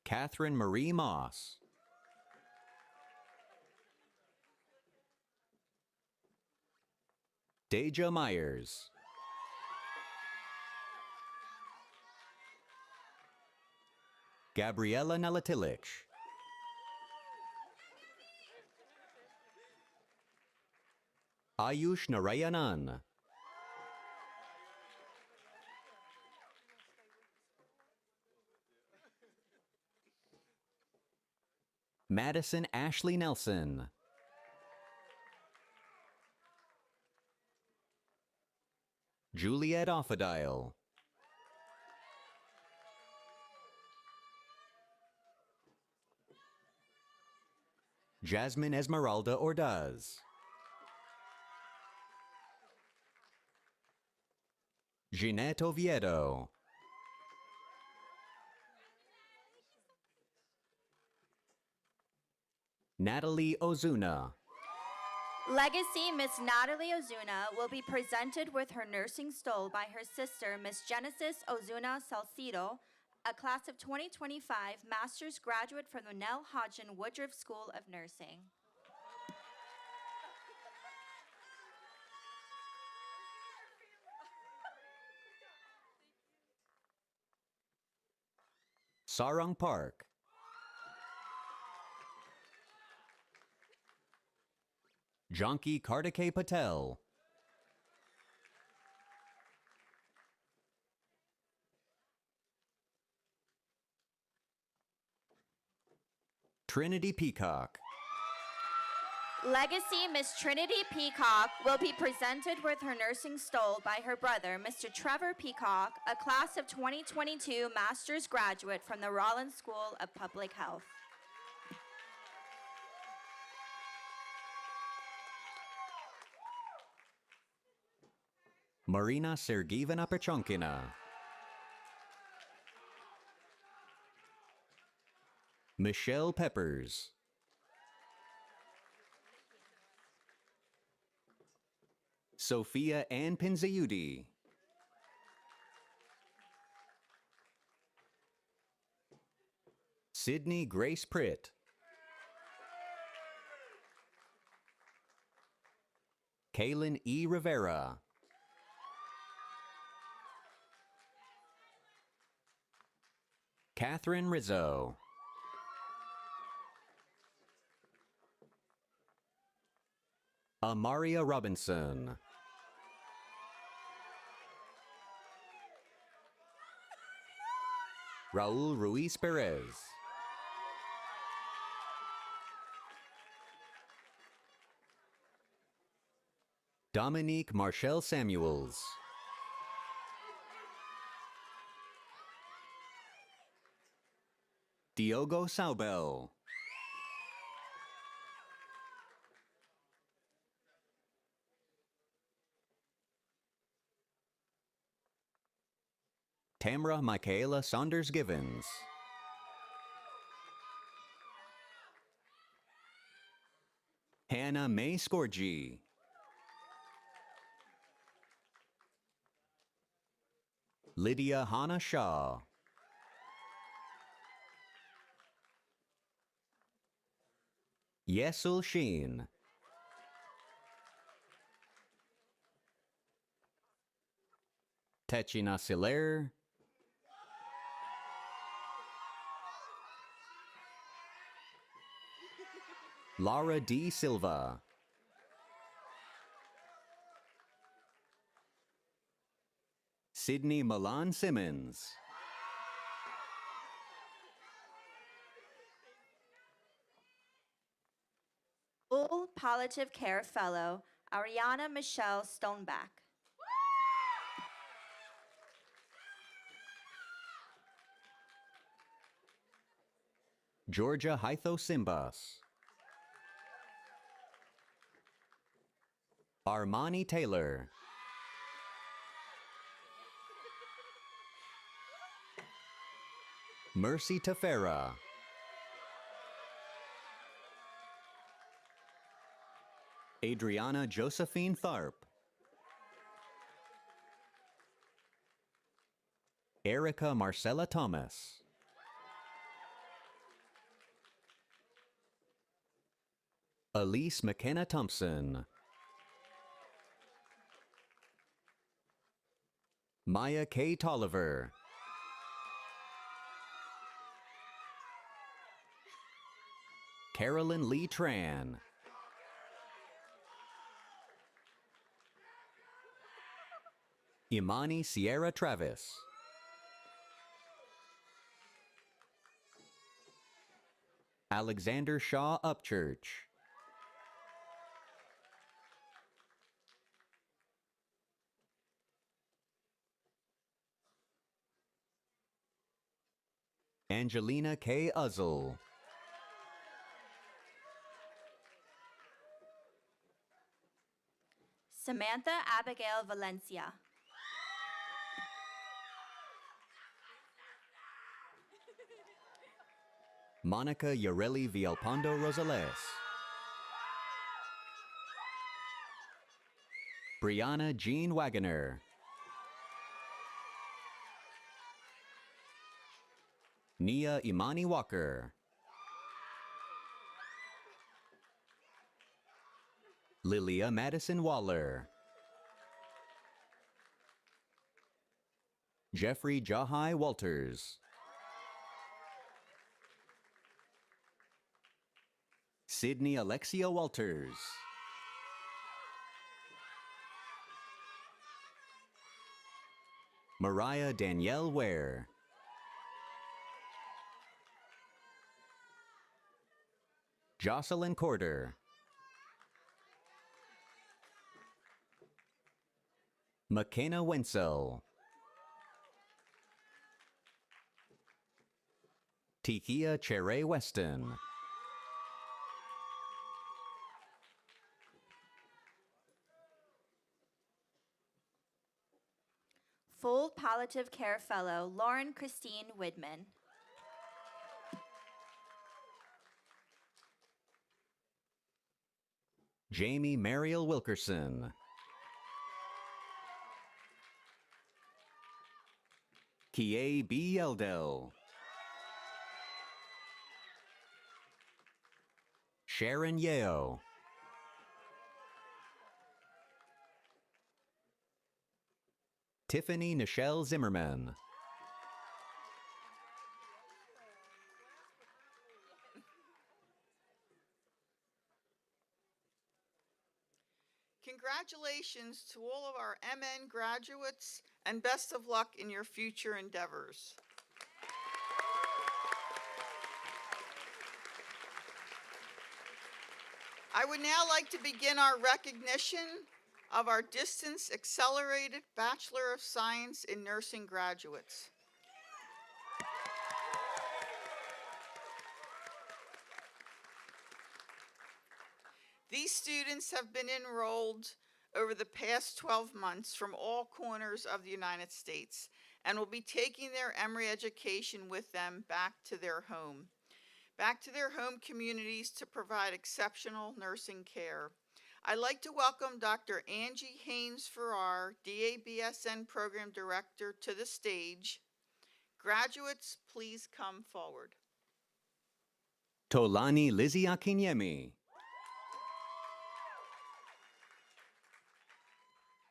Catherine Marie Moss. Deja Myers. Gabriela Nelatilich. Ayush Narayanan. Madison Ashley Nelson. Juliet Offadile. Jasmine Esmeralda Ordaz. Jeanette Oviedo. Natalie Ozuna. Legacy Miss Natalie Ozuna will be presented with her nursing stole by her sister, Miss Genesis Ozuna Salcido, a class of 2025 master's graduate from the Nell Hodgson Woodruff School of Nursing. Sarang Park. Janki Kartike Patel. Trinity Peacock. Legacy Miss Trinity Peacock will be presented with her nursing stole by her brother, Mr. Trevor Peacock, a class of 2022 master's graduate from the Rollins School of Public Health. Marina Sergeyevna Pechonkina. Michelle Peppers. Sophia Ann Pinzayudi. Sydney Grace Pritt. Kaylin E. Rivera. Catherine Rizzo. Amaria Robinson. Raul Ruiz Perez. Dominique Marshall Samuels. Diogo Saubel. Tamra Michaela Saunders Givens. Hannah May Scorgi. Lydia Hannah Shaw. Yesul Sheen. Techina Siler. Laura D. Silva. Sydney Milan Simmons. Full Palliative Care Fellow, Ariana Michelle Stoneback. Georgia Hytho Simbas. Armani Taylor. Mercy Tefera. Adriana Josephine Tharp. Erica Marcella Thomas. Elise McKenna Thompson. Maya K. Tolliver. Carolyn Lee Tran. Imani Sierra Travis. Alexander Shaw Upchurch. Angelina K. Uzzle. Samantha Abigail Valencia. Monica Yareli Villalpando Rosales. Brianna Jean Wagoner. Nia Imani Walker. Lilia Madison Waller. Jeffrey Jahai Walters. Sydney Alexia Walters. Mariah Danielle Ware. Jocelyn Corder. McKenna Wenzel. Tikia Chere Weston. Full Palliative Care Fellow, Lauren Christine Widman. Jamie Mariel Wilkerson. Kie B. Eldell. Sharon Yeo. Tiffany Nichelle Zimmerman. Congratulations to all of our MN graduates and best of luck in your future endeavors. I would now like to begin our recognition of our Distance Accelerated Bachelor of Science in Nursing graduates. These students have been enrolled over the past 12 months from all corners of the United States and will be taking their Emory education with them back to their home communities to provide exceptional nursing care. I'd like to welcome Dr. Angie Haynes-Farrar, DABSN Program Director, to the stage. Graduates, please come forward. Tolani Lizzie Akinyemi.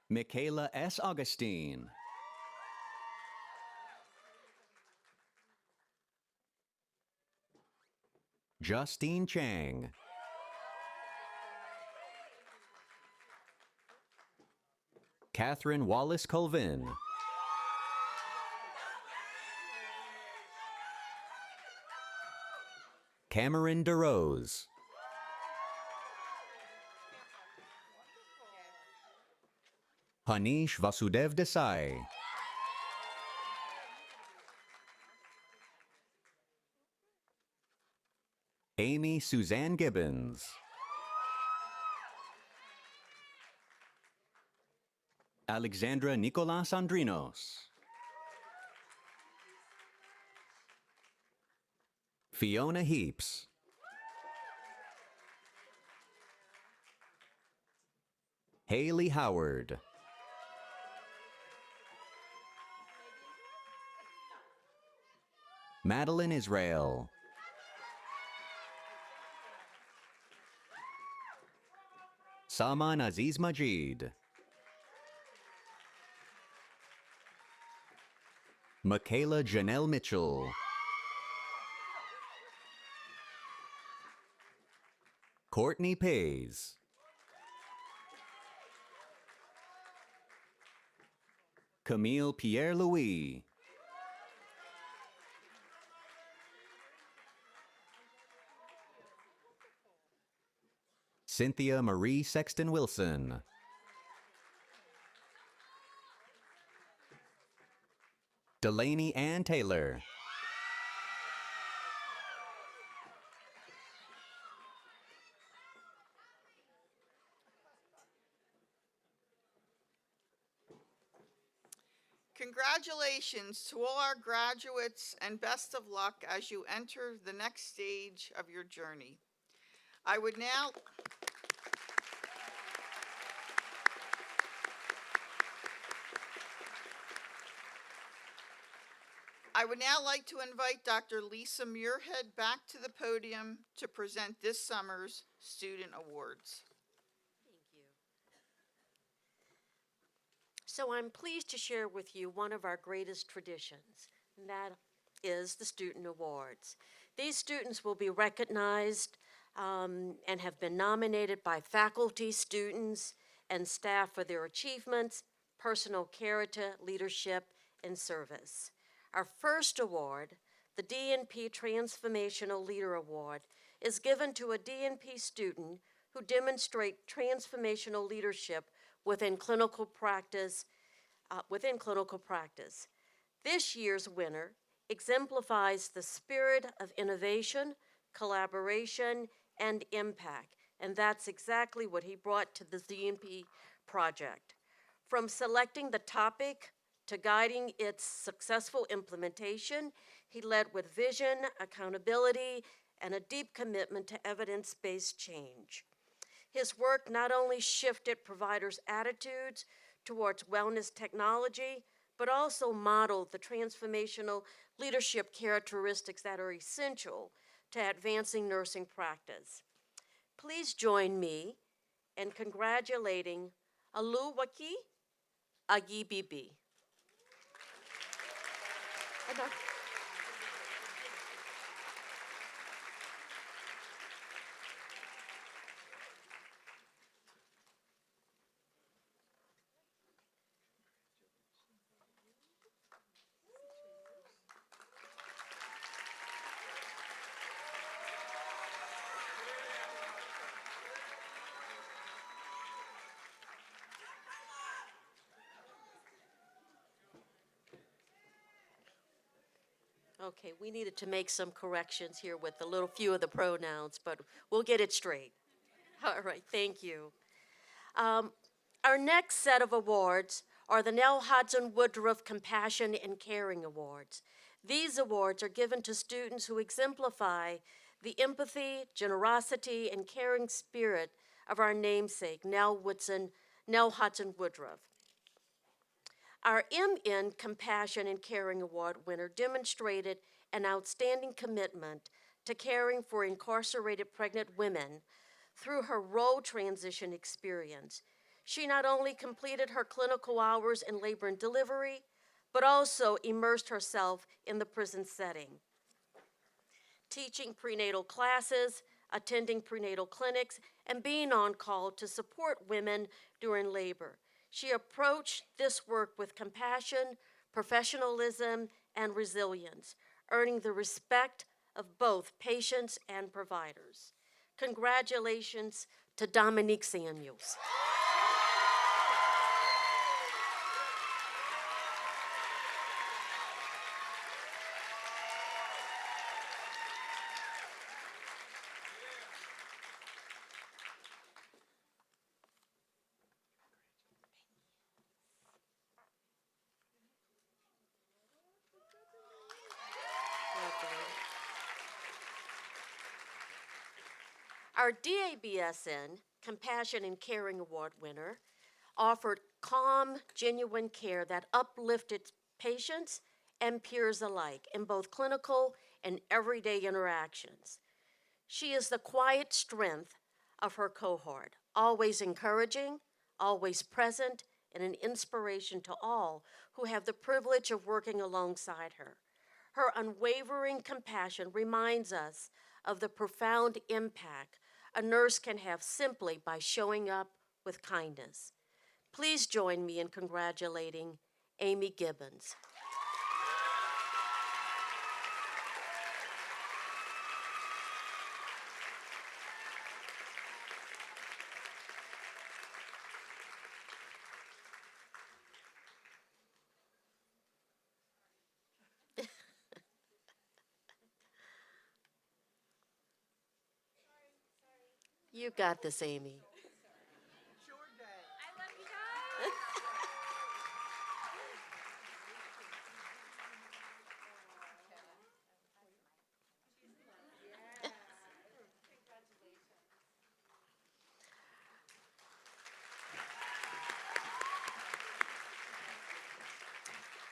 Michaela S. Augustine. Justine Chang. Catherine Wallace Colvin. Cameron DeRose. Hanish Vasudev Desai. Amy Suzanne Gibbons. Alexandra Nicolas Andrinos. Fiona Heaps. Haley Howard. Madeline Israel. Saman Aziz Majid. Michaela Janelle Mitchell. Courtney Pays. Camille Pierre-Louis. Cynthia Marie Sexton Wilson. Delaney Ann Taylor. Congratulations to all our graduates and best of luck as you enter the next stage of your journey. I would now like to invite Dr. Lisa Muirhead back to the podium to present this summer's student awards. Thank you. So I'm pleased to share with you one of our greatest traditions, and that is the Student Awards. These students will be recognized and have been nominated by faculty, students, and staff for their achievements, personal character, leadership, and service. Our first award, the DNP Transformational Leader Award, is given to a DNP student who demonstrate transformational leadership within clinical practice. This year's winner exemplifies the spirit of innovation, collaboration, and impact, and that's exactly what he brought to the DNP project. From selecting the topic to guiding its successful implementation, he led with vision, accountability, and a deep commitment to evidence-based change. His work not only shifted providers' attitudes towards wellness technology, but also modeled the transformational leadership characteristics that are essential to advancing nursing practice. Please join me in congratulating Aluwaki Agibibi. Okay, we needed to make some corrections here with a little few of the pronouns, but we'll get it straight. All right, thank you. Our next set of awards are the Nell Hodgson Woodruff Compassion and Caring Awards. These awards are given to students who exemplify the empathy, generosity, and caring spirit of our namesake, Nell Hodgson Woodruff. Our MN Compassion and Caring Award winner demonstrated an outstanding commitment to caring for incarcerated pregnant women through her role transition experience. She not only completed her clinical hours in labor and delivery, but also immersed herself in the prison setting, teaching prenatal classes, attending prenatal clinics, and being on call to support women during labor. She approached this work with compassion, professionalism, and resilience, earning the respect of both patients and providers. Congratulations to Dominique Samuels. Our DABSN Compassion and Caring Award winner offered calm, genuine care that uplifted patients and peers alike in both clinical and everyday interactions. She is the quiet strength of her cohort, always encouraging, always present, and an inspiration to all who have the privilege of working alongside her. Her unwavering compassion reminds us of the profound impact a nurse can have simply by showing up with kindness. Please join me in congratulating Amy Gibbons. You got this, Amy.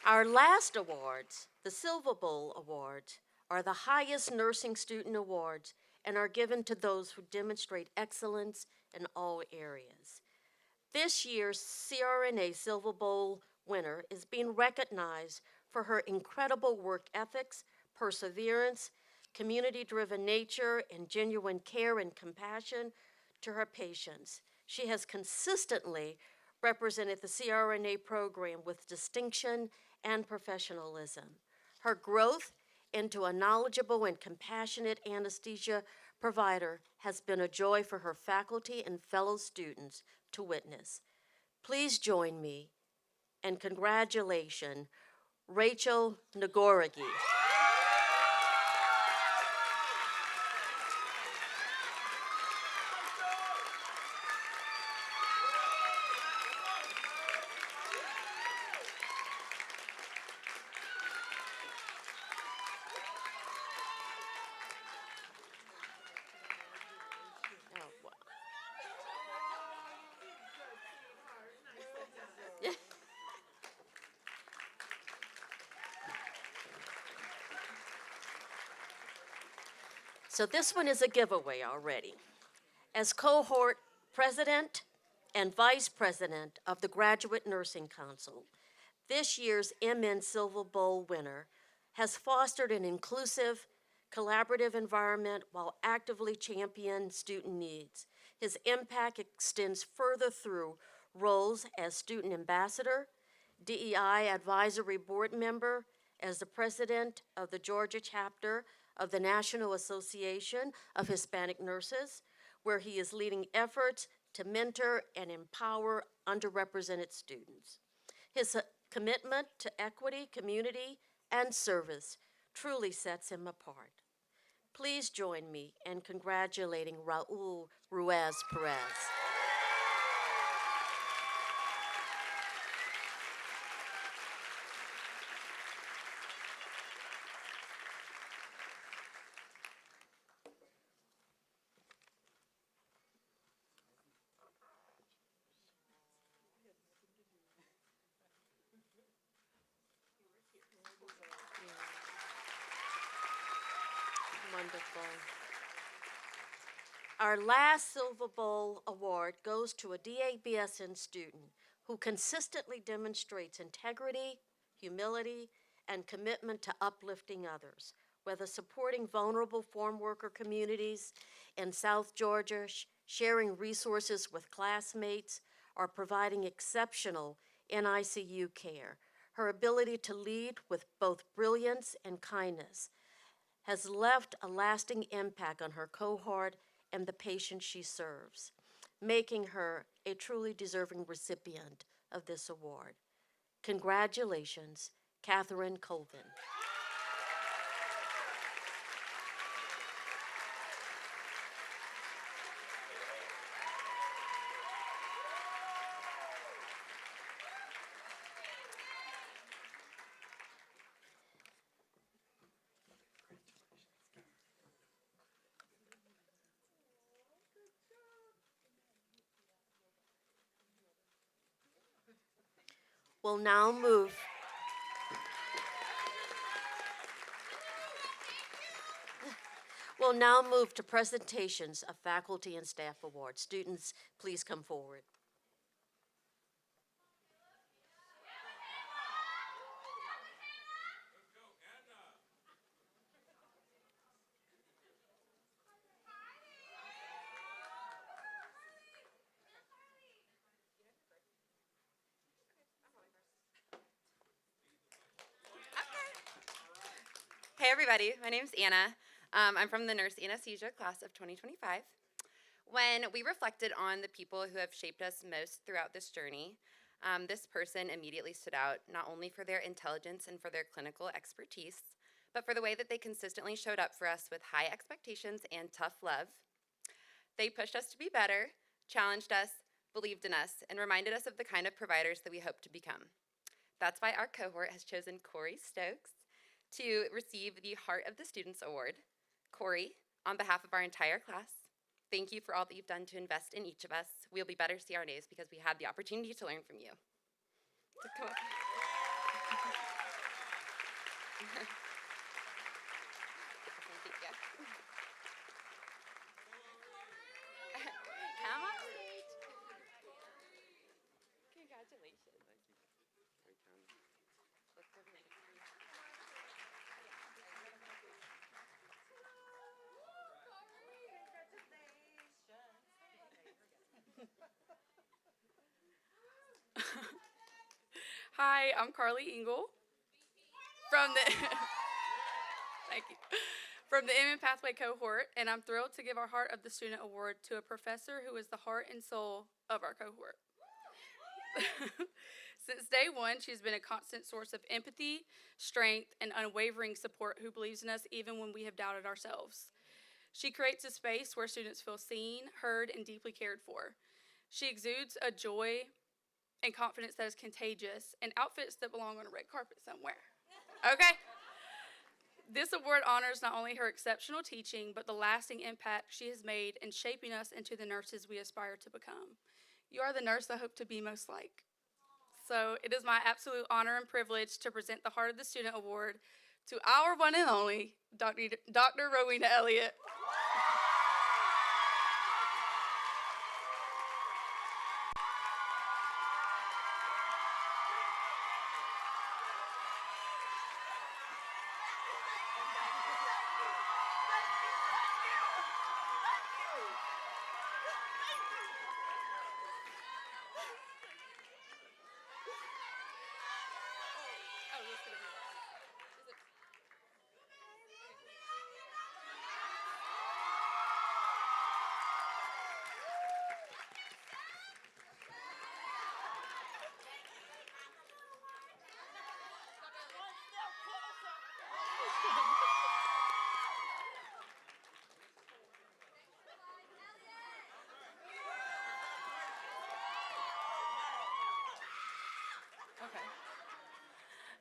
Our last awards, the Silver Bowl Awards, are the highest nursing student awards and are given to those who demonstrate excellence in all areas. This year's CRNA Silver Bowl winner is being recognized for her incredible work ethics, perseverance, community-driven nature, and genuine care and compassion to her patients. She has consistently represented the CRNA program with distinction and professionalism. Her growth into a knowledgeable and compassionate anesthesia provider has been a joy for her faculty and fellow students to witness. Please join me in congratulating Rachel Nagoragi. So this one is a giveaway already. As cohort president and vice president of the Graduate Nursing Council, this year's MN Silver Bowl winner has fostered an inclusive, collaborative environment while actively championing student needs. His impact extends further through roles as student ambassador, DEI advisory board member, as the president of the Georgia chapter of the National Association of Hispanic Nurses, where he is leading efforts to mentor and empower underrepresented students. His commitment to equity, community, and service truly sets him apart. Please join me in congratulating Raul Ruiz Perez. Wonderful. Our last Silver Bowl award goes to a DABSN student who consistently demonstrates integrity, humility, and commitment to uplifting others, whether supporting vulnerable farm worker communities in South Georgia, sharing resources with classmates, or providing exceptional NICU care. Her ability to lead with both brilliance and kindness has left a lasting impact on her cohort and the patients she serves, making her a truly deserving recipient of this award. Congratulations, Catherine Colvin. We'll now move. We'll now move to presentations of faculty and staff awards. Students, please come forward. Hey everybody, my name's Anna. I'm from the Nurse Anesthesia class of 2025. When we reflected on the people who have shaped us most throughout this journey, this person immediately stood out not only for their intelligence and for their clinical expertise, but for the way that they consistently showed up for us with high expectations and tough love. They pushed us to be better, challenged us, believed in us, and reminded us of the kind of providers that we hope to become. That's why our cohort has chosen Corey Stokes to receive the Heart of the Students Award. Corey, on behalf of our entire class, thank you for all that you've done to invest in each of us. We'll be better CRNAs because we had the opportunity to learn from you. So come on. Thank you. Come on stage. Congratulations. Look over here. Hi, I'm Carly Engel from the thank you, from the MN Pathway cohort, and I'm thrilled to give our Heart of the Student Award to a professor who is the heart and soul of our cohort. Since day one, she's been a constant source of empathy, strength, and unwavering support who believes in us even when we have doubted ourselves. She creates a space where students feel seen, heard, and deeply cared for. She exudes a joy and confidence that is contagious, and outfits that belong on a red carpet somewhere. Okay? This award honors not only her exceptional teaching, but the lasting impact she has made in shaping us into the nurses we aspire to become. You are the nurse I hope to be most like. So it is my absolute honor and privilege to present the Heart of the Student Award to our one and only Dr. Rowena Elliott.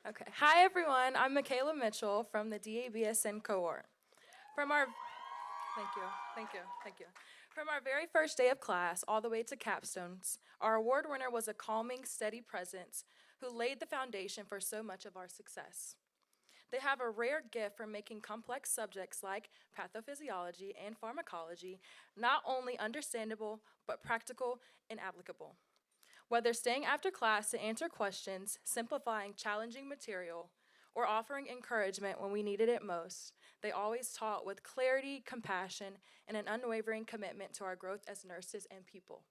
Okay. Hi, everyone. I'm Michaela Mitchell from the DABSN cohort. From our From our very first day of class all the way to capstones, our award winner was a calming, steady presence who laid the foundation for so much of our success. They have a rare gift for making complex subjects like pathophysiology and pharmacology not only understandable, but practical and applicable. Whether staying after class to answer questions, simplifying challenging material, or offering encouragement when we needed it most, they always taught with clarity, compassion, and an unwavering commitment to our growth as nurses and people.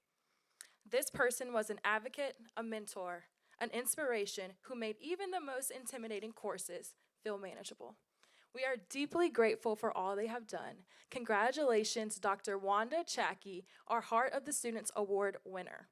This person was an advocate, a mentor, an inspiration who made even the most intimidating courses feel manageable. We are deeply grateful for all they have done. Congratulations, Dr. Wanda Chackey, our Heart of the Students Award winner.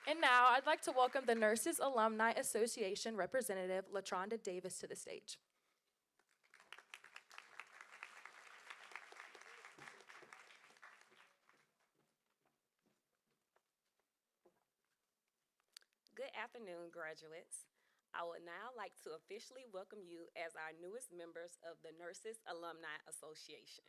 And now I'd like to welcome the Nurses Alumni Association representative, LaTronda Davis, to the stage. Good afternoon, graduates. I would now like to officially welcome you as our newest members of the Nurses Alumni Association.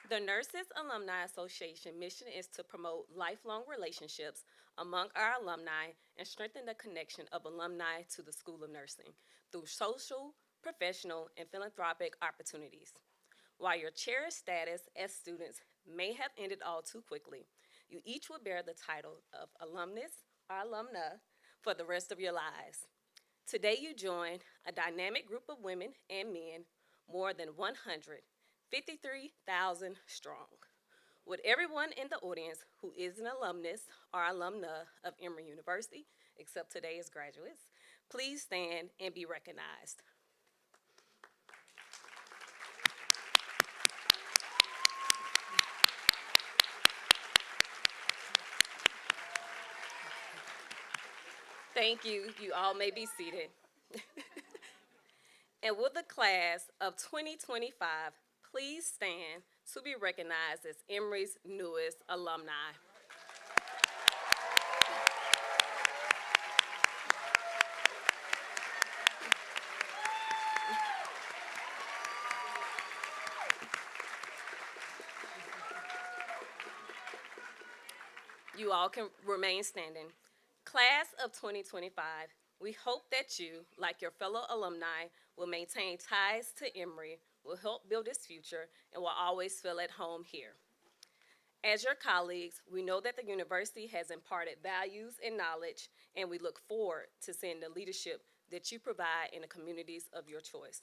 The Nurses Alumni Association mission is to promote lifelong relationships among our alumni and strengthen the connection of alumni to the School of Nursing through social, professional, and philanthropic opportunities. While your cherished status as students may have ended all too quickly, you each will bear the title of alumnus or alumna for the rest of your lives. Today you join a dynamic group of women and men, more than 153,000 strong. Would everyone in the audience who is an alumnus or alumna of Emory University, except today's graduates, please stand and be recognized. Thank you. You all may be seated. And will the class of 2025 please stand to be recognized as Emory's newest alumni? You all can remain standing. Class of 2025, we hope that you, like your fellow alumni, will maintain ties to Emory, will help build its future, and will always feel at home here. As your colleagues, we know that the university has imparted values and knowledge, and we look forward to seeing the leadership that you provide in the communities of your choice.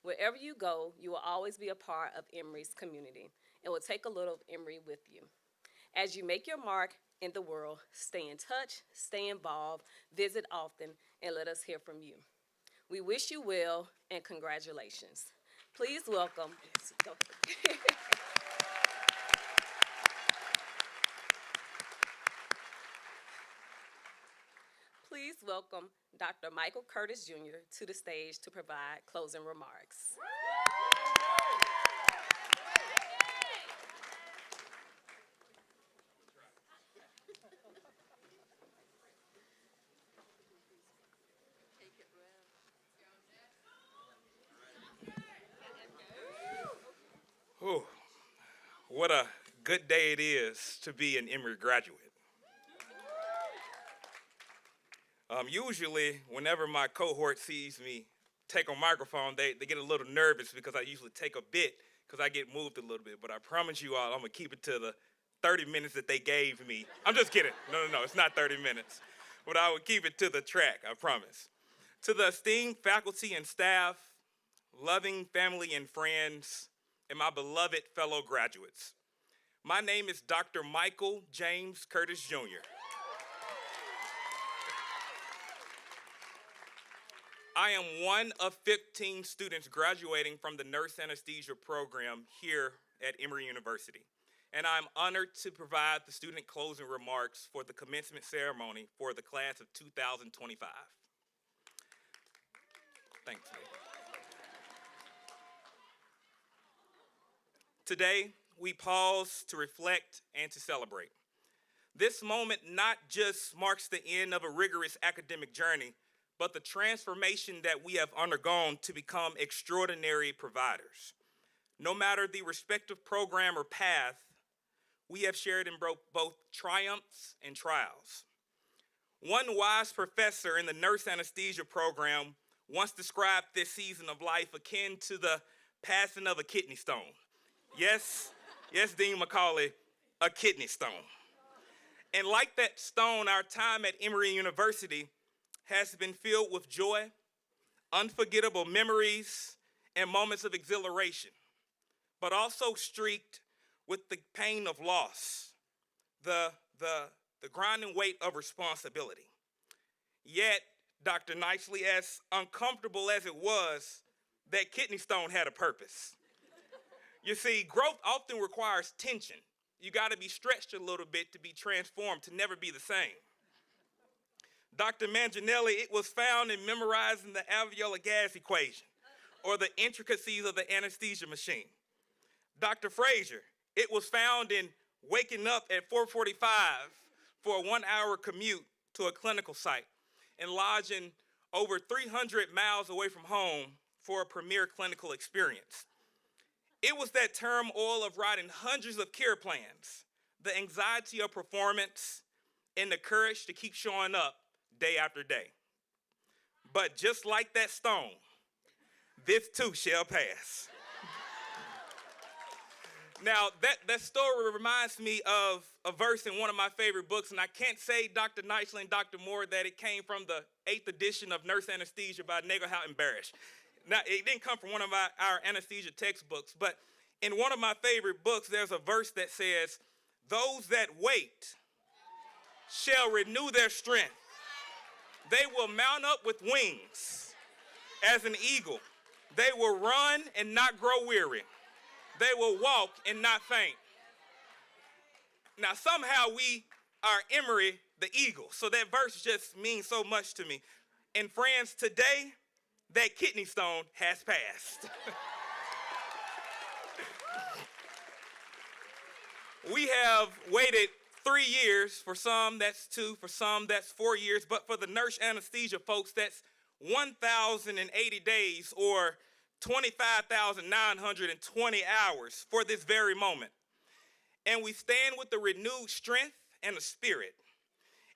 Wherever you go, you will always be a part of Emory's community, and will take a little of Emory with you. As you make your mark in the world, stay in touch, stay involved, visit often, and let us hear from you. We wish you well, and congratulations. Please welcome. Please welcome Dr. Michael Curtis Jr. to the stage to provide closing remarks. Oh, what a good day it is to be an Emory graduate. Usually, whenever my cohort sees me take a microphone, they get a little nervous because I usually take a bit because I get moved a little bit. But I promise you all, I'm going to keep it to the 30 minutes that they gave me. I'm just kidding. No, it's not 30 minutes. But I will keep it to the track, I promise. To the esteemed faculty and staff, loving family and friends, and my beloved fellow graduates. My name is Dr. Michael James Curtis Jr. I am one of 15 students graduating from the nurse anesthesia program here at Emory University, and I'm honored to provide the student closing remarks for the commencement ceremony for the class of 2025. Thanks. Today, we pause to reflect and to celebrate. This moment not just marks the end of a rigorous academic journey, but the transformation that we have undergone to become extraordinary providers. No matter the respective program or path, we have shared in both triumphs and trials. One wise professor in the nurse anesthesia program once described this season of life akin to the passing of a kidney stone. Yes, Dean Macaulay, a kidney stone. And like that stone, our time at Emory University has been filled with joy, unforgettable memories, and moments of exhilaration, but also streaked with the pain of loss, the grinding weight of responsibility. Yet, Dr. Nicely, as uncomfortable as it was, that kidney stone had a purpose. You see, growth often requires tension. You gotta be stretched a little bit to be transformed, to never be the same. Dr. Manginelli, it was found in memorizing the alveolar gas equation or the intricacies of the anesthesia machine. Dr. Frazier, it was found in waking up at 4:45 for a 1-hour commute to a clinical site and lodging over 300 miles away from home for a premier clinical experience. It was that turmoil of writing hundreds of care plans, the anxiety of performance, and the courage to keep showing up day after day. But just like that stone, this too shall pass. Now, that story reminds me of a verse in one of my favorite books, and I can't say Dr. Nicely and Dr. Moore that it came from the 8th edition of Nurse Anesthesia by Nagel Houghton Barish. Now, it didn't come from one of our anesthesia textbooks, but in one of my favorite books, there's a verse that says, "Those that wait shall renew their strength. They will mount up with wings as an eagle. They will run and not grow weary. They will walk and not faint." Now, somehow we are Emory the Eagle, so that verse just means so much to me. And friends, today, that kidney stone has passed. We have waited 3 years. For some, that's 2. For some, that's 4 years. But for the nurse anesthesia folks, that's 1,080 days or 25,920 hours for this very moment. And we stand with the renewed strength and the spirit.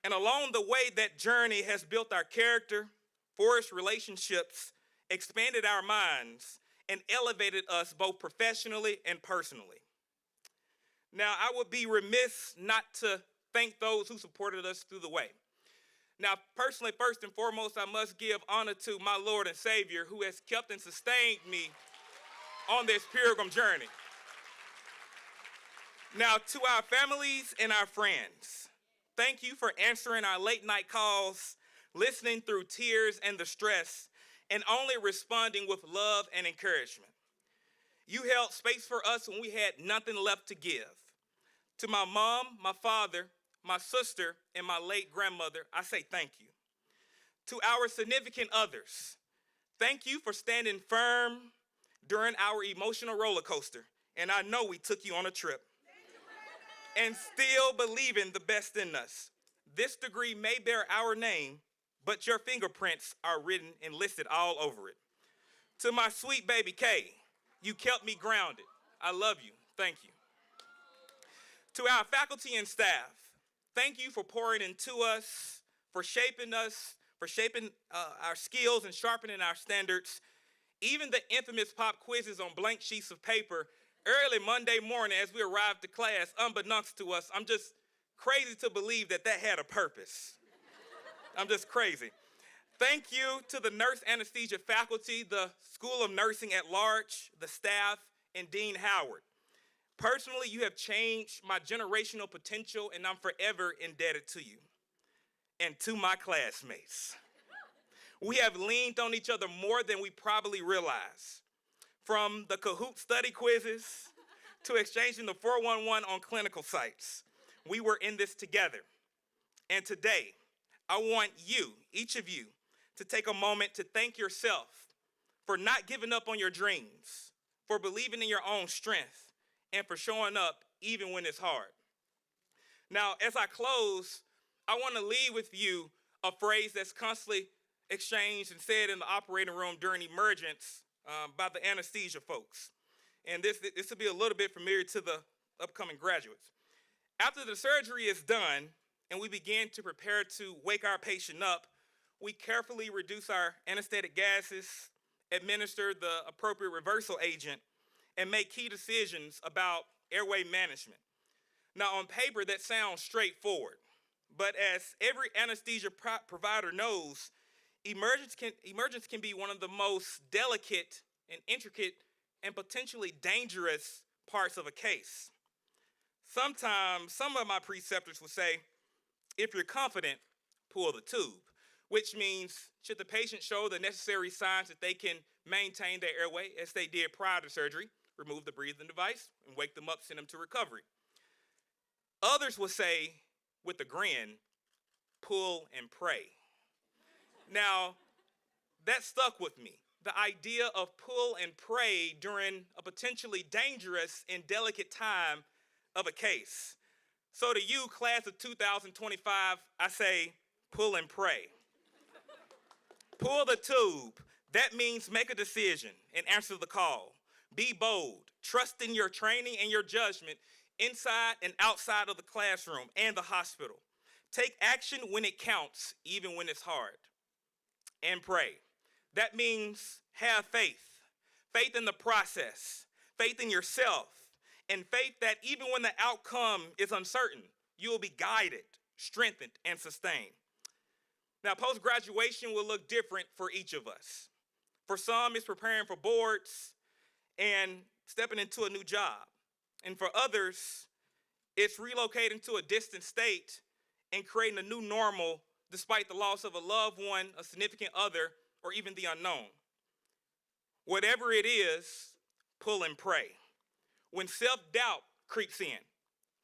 And along the way, that journey has built our character, forged relationships, expanded our minds, and elevated us both professionally and personally. Now, I would be remiss not to thank those who supported us through the way. Now, personally, first and foremost, I must give honor to my Lord and Savior who has kept and sustained me on this pilgrim journey. Now, to our families and our friends, thank you for answering our late night calls, listening through tears and the stress, and only responding with love and encouragement. You held space for us when we had nothing left to give. To my mom, my father, my sister, and my late grandmother, I say thank you. To our significant others, thank you for standing firm during our emotional roller coaster. And I know we took you on a trip. And still believing the best in us. This degree may bear our name, but your fingerprints are written and listed all over it. To my sweet baby Kay, you kept me grounded. I love you. Thank you. To our faculty and staff, thank you for pouring into us, for shaping our skills and sharpening our standards. Even the infamous pop quizzes on blank sheets of paper early Monday morning as we arrived to class, unbeknownst to us, I'm just crazy to believe that had a purpose. I'm just crazy. Thank you to the nurse anesthesia faculty, the School of Nursing at large, the staff, and Dean Howard. Personally, you have changed my generational potential, and I'm forever indebted to you. And to my classmates, We have leaned on each other more than we probably realize. From the Kahoot study quizzes to exchanging the 411 on clinical sites, we were in this together. And today, I want you, each of you, to take a moment to thank yourself for not giving up on your dreams, for believing in your own strength, and for showing up even when it's hard. Now, as I close, I want to leave with you a phrase that's constantly exchanged and said in the operating room during emergence by the anesthesia folks. And this will be a little bit familiar to the upcoming graduates. After the surgery is done and we begin to prepare to wake our patient up, we carefully reduce our anesthetic gases, administer the appropriate reversal agent, and make key decisions about airway management. Now, on paper, that sounds straightforward, but as every anesthesia provider knows, emergence can be one of the most delicate and intricate and potentially dangerous parts of a case. Sometimes, some of my preceptors will say, if you're confident, pull the tube, which means should the patient show the necessary signs that they can maintain their airway as they did prior to surgery, remove the breathing device and wake them up, send them to recovery. Others will say, with a grin, pull and pray. Now, that stuck with me. The idea of pull and pray during a potentially dangerous and delicate time of a case. So to you, class of 2025, I say, pull and pray. Pull the tube. That means make a decision and answer the call. Be bold. Trust in your training and your judgment inside and outside of the classroom and the hospital. Take action when it counts, even when it's hard. And pray. That means have faith. Faith in the process. Faith in yourself. And faith that even when the outcome is uncertain, you will be guided, strengthened, and sustained. Now, post-graduation will look different for each of us. For some, it's preparing for boards and stepping into a new job. And for others, it's relocating to a distant state and creating a new normal despite the loss of a loved one, a significant other, or even the unknown. Whatever it is, pull and pray. When self-doubt creeps in,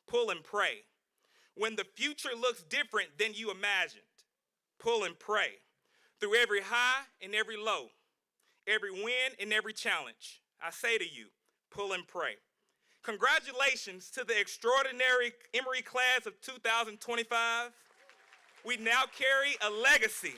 pull and pray. When the future looks different than you imagined, pull and pray. Through every high and every low, every win and every challenge, I say to you, pull and pray. Congratulations to the extraordinary Emory class of 2025. We now carry a legacy,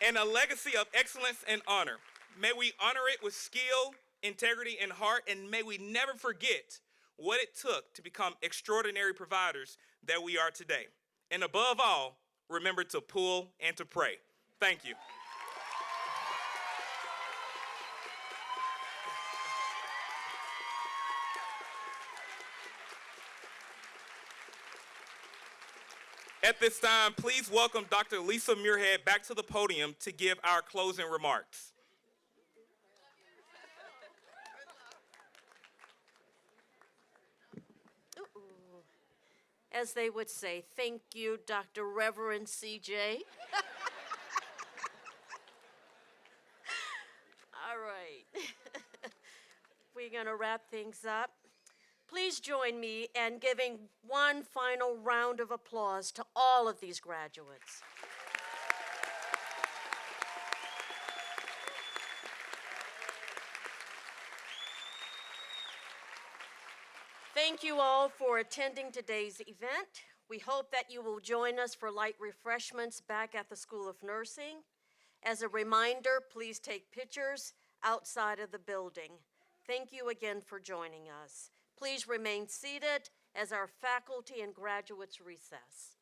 and a legacy of excellence and honor. May we honor it with skill, integrity, and heart, and may we never forget what it took to become extraordinary providers that we are today. And above all, remember to pull and to pray. Thank you. At this time, please welcome Dr. Lisa Muirhead back to the podium to give our closing remarks. As they would say, thank you, Dr. Reverend CJ. All right. We're going to wrap things up. Please join me in giving one final round of applause to all of these graduates. Thank you all for attending today's event. We hope that you will join us for light refreshments back at the School of Nursing. As a reminder, please take pictures outside of the building. Thank you again for joining us. Please remain seated as our faculty and graduates recess.